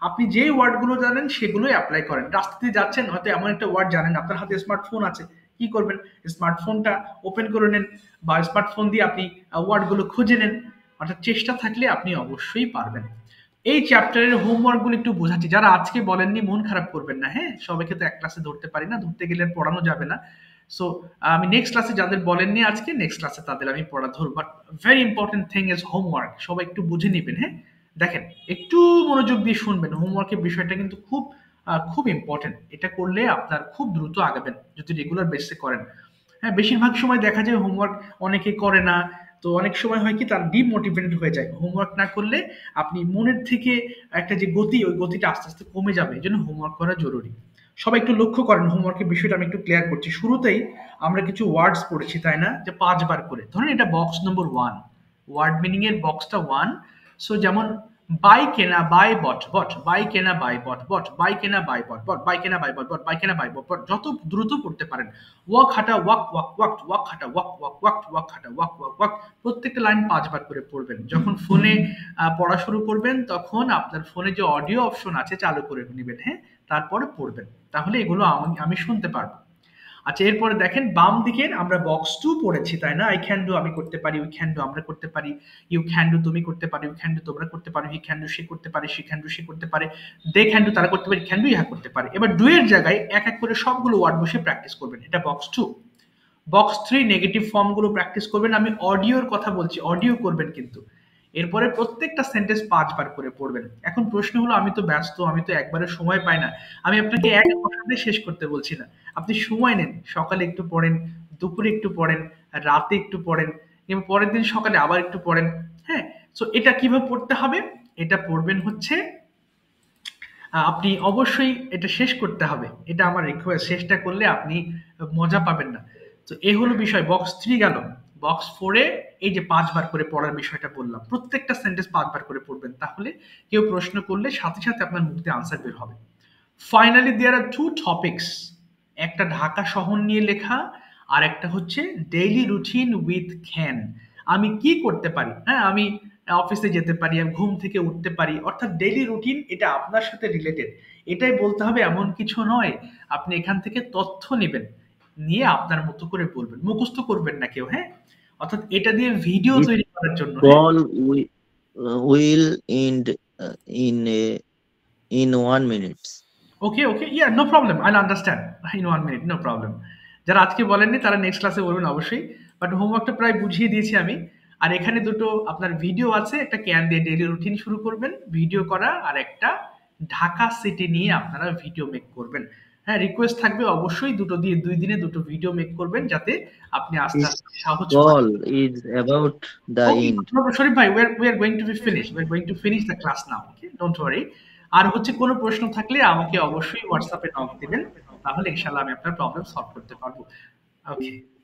আপনি যে ওয়ার্ডগুলো জানেন সেগুলোই অ্যাপ্লাই করেন। রাস্তা দিয়ে যাচ্ছেন, হয়তো এমন একটা ওয়ার্ড জানেন, আপনার হাতে স্মার্টফোন আছে, কি করবেন, স্মার্টফোনটা ওপেন করে নেন বা স্মার্টফোন দিয়ে আপনি ওয়ার্ডগুলো খুঁজে নেন। অর্থাৎ চেষ্টা থাকলে আপনি অবশ্যই পারবেন। এই চ্যাপ্টারের হোমওয়ার্কগুলো একটু বোঝাচ্ছি, যারা আজকে বলেননি মন খারাপ করবেন না, হ্যাঁ, সবাইকে তো এক ক্লাসে ধরতে পারি না, ধরতে গেলে পড়ানো যাবে না। সো আমি নেক্সট ক্লাসে যাদের বলেননি আজকে, নেক্সট ক্লাসে তাদের আমি পড়া ধরব। But very important thing is homework, সবাই একটু বুঝে নেবেন। হ্যাঁ, দেখেন একটু মনোযোগ দিয়ে শুনবেন, হোমওয়ার্কের বিষয়টা কিন্তু খুব ইম্পর্টেন্ট। এটা করলে আপনার খুব দ্রুত আগাবেন যদি রেগুলার বেসিসে করেন। হ্যাঁ, বেশিরভাগ সময় দেখা যায় হোমওয়ার্ক অনেকে করে না, তো অনেক সময় হয় কি তার ডিমোটিভেটেড হয়ে যায়। হোমওয়ার্ক না করলে আপনি মনের থেকে একটা যে গতি, ওই গতিটা আস্তে আস্তে কমে যাবে। এই জন্য হোমওয়ার্ক করা জরুরি। সবাই একটু লক্ষ্য করেন, হোমওয়ার্কের বিষয়টা আমি একটু ক্লিয়ার করছি। শুরুতেই আমরা কিছু ওয়ার্ডস পড়েছি, তাই না, যে 5 বার করে। ধরেন এটা বক্স নম্বর 1, ওয়ার্ড মিনিং এর বক্সটা 1। সো যেমন বাই কেনা বাই বট বট, বাই কেনা বাই বট বট, বাই কেনা বাই বট বট, বাই কেনা বাই বট বট, বাই কেনা বাই বট বট, যত দ্রুত পড়তে পারেন। ওয়াক হাঁটা ওয়াক ওয়াক ওয়াক, ওয়াক হাঁটা ওয়াক ওয়াক ওয়াক, ওয়াক হাঁটা ওয়াক ওয়াক ওয়াক, প্রত্যেকটা লাইন 5 বার করে পড়বেন। যখন ফোনে পড়া শুরু করবেন তখন আপনার ফোনে যে অডিও অপশন আছে চালু করে নেবেন, হ্যাঁ, তারপরে পড়বেন, তাহলে এগুলো আমি শুনতে পারবো। আচ্ছা, এরপরে দেখেন বাম দিকে আমরা বক্স 2 পড়েছি, তাই না। আই ক্যান ডু আমি করতে পারি, উই ক্যান ডু আমরা করতে পারি, ইউ ক্যান ডু তুমি করতে পারি, ইউ ক্যান ডু তোমরা করতে পারো, হি ক্যান ডু সে করতে পারে, শি ক্যান ডু সে করতে পারে, দে ক্যান ডু তারা করতে পারে, ক্যান ডু ইহা করতে পারে। এবার ডু এর জায়গায় এক এক করে সবগুলো ওয়ার্ড বসে প্র্যাকটিস করবেন। এটা বক্স 2। বক্স 3 নেগেটিভ ফর্মগুলো প্র্যাকটিস করবেন। আমি অডিওর কথা বলছি, অডিও করবেন কিন্তু। এরপরে প্রত্যেকটা সেন্টেন্স 5 বার করে পড়বেন। এখন প্রশ্ন হলো, আমি তো ব্যস্ত, আমি তো একবারে সময় পাই না। আমি আপনাকে এক কথাতে শেষ করতে বলছি না, আপনি সময় নেন, সকালে একটু পড়েন, দুপুরে একটু পড়েন, রাতে একটু পড়েন, এবং পরের দিন সকালে আবার একটু পড়েন। হ্যাঁ, সো এটা কিভাবে পড়তে হবে, এটা পড়বেন হচ্ছে আপনি অবশ্যই এটা শেষ করতে হবে, এটা আমার রিকোয়েস্ট। শেষটা করলে আপনি মজা পাবেন না। তো এই হলো বিষয়। বক্স 3 গেল। বক্স 4-এ এই যে 5 বার করে পড়ার বিষয়টা বললাম, প্রত্যেকটা সেন্টেন্স 5 বার করে পড়বেন, তাহলে কেউ প্রশ্ন করলে সাথে সাথে আপনার মুখ দিয়ে আনসার বের হবে। ফাইনালি দেয়ার আর 2 টপিকস, একটা ঢাকা শহর নিয়ে লেখা, আর একটা হচ্ছে ডেইলি রুটিন উইথ ক্যান। আমি কি করতে পারি, হ্যাঁ, আমি অফিসে যেতে পারি, আমি ঘুম থেকে উঠতে পারি, অর্থাৎ ডেইলি রুটিন, এটা আপনার সাথে রিলেটেড, এটাই বলতে হবে, এমন কিছু নয়। আপনি এখান থেকে তথ্য নেবেন, নিয়ে আপনার মতো করে বলবেন, মুখস্থ করবেন না কেউ। হ্যাঁ, অর্থাৎ এটা দিয়ে ভিডিও তৈরি করার জন্য। Call will end in 1 minute. Okay, yeah, no problem, I'll understand in 1 minute, no problem. যারা আজকে বলেননি তারা নেক্সট ক্লাসে বলবেন অবশ্যই, বাট হোমওয়ার্কটা প্রায় বুঝিয়ে দিয়েছি আমি। আর এখানে দুটো আপনার ভিডিও আছে, একটা ক্যান দিয়ে ডেইলি রুটিন শুরু করবেন ভিডিও করা, আর একটা ঢাকা সিটি নিয়ে আপনারা ভিডিও মেক করবেন। হ্যাঁ, রিকোয়েস্ট থাকবে অবশ্যই 2 দিনে 2 ভিডিও মেক করবেন, যাতে আপনি আস্তে আস্তে সহজ Call is about the end. Sorry bhai, we are going to be finished, we are going to finish the class now, okay, don't worry. আর হচ্ছে কোনো প্রশ্ন থাকলে আমাকে অবশ্যই হোয়াটসঅ্যাপে নক দিবেন, তাহলে ইনশাআল্লাহ আমি আপনার প্রবলেম সলভ করতে পারবো। ওকে।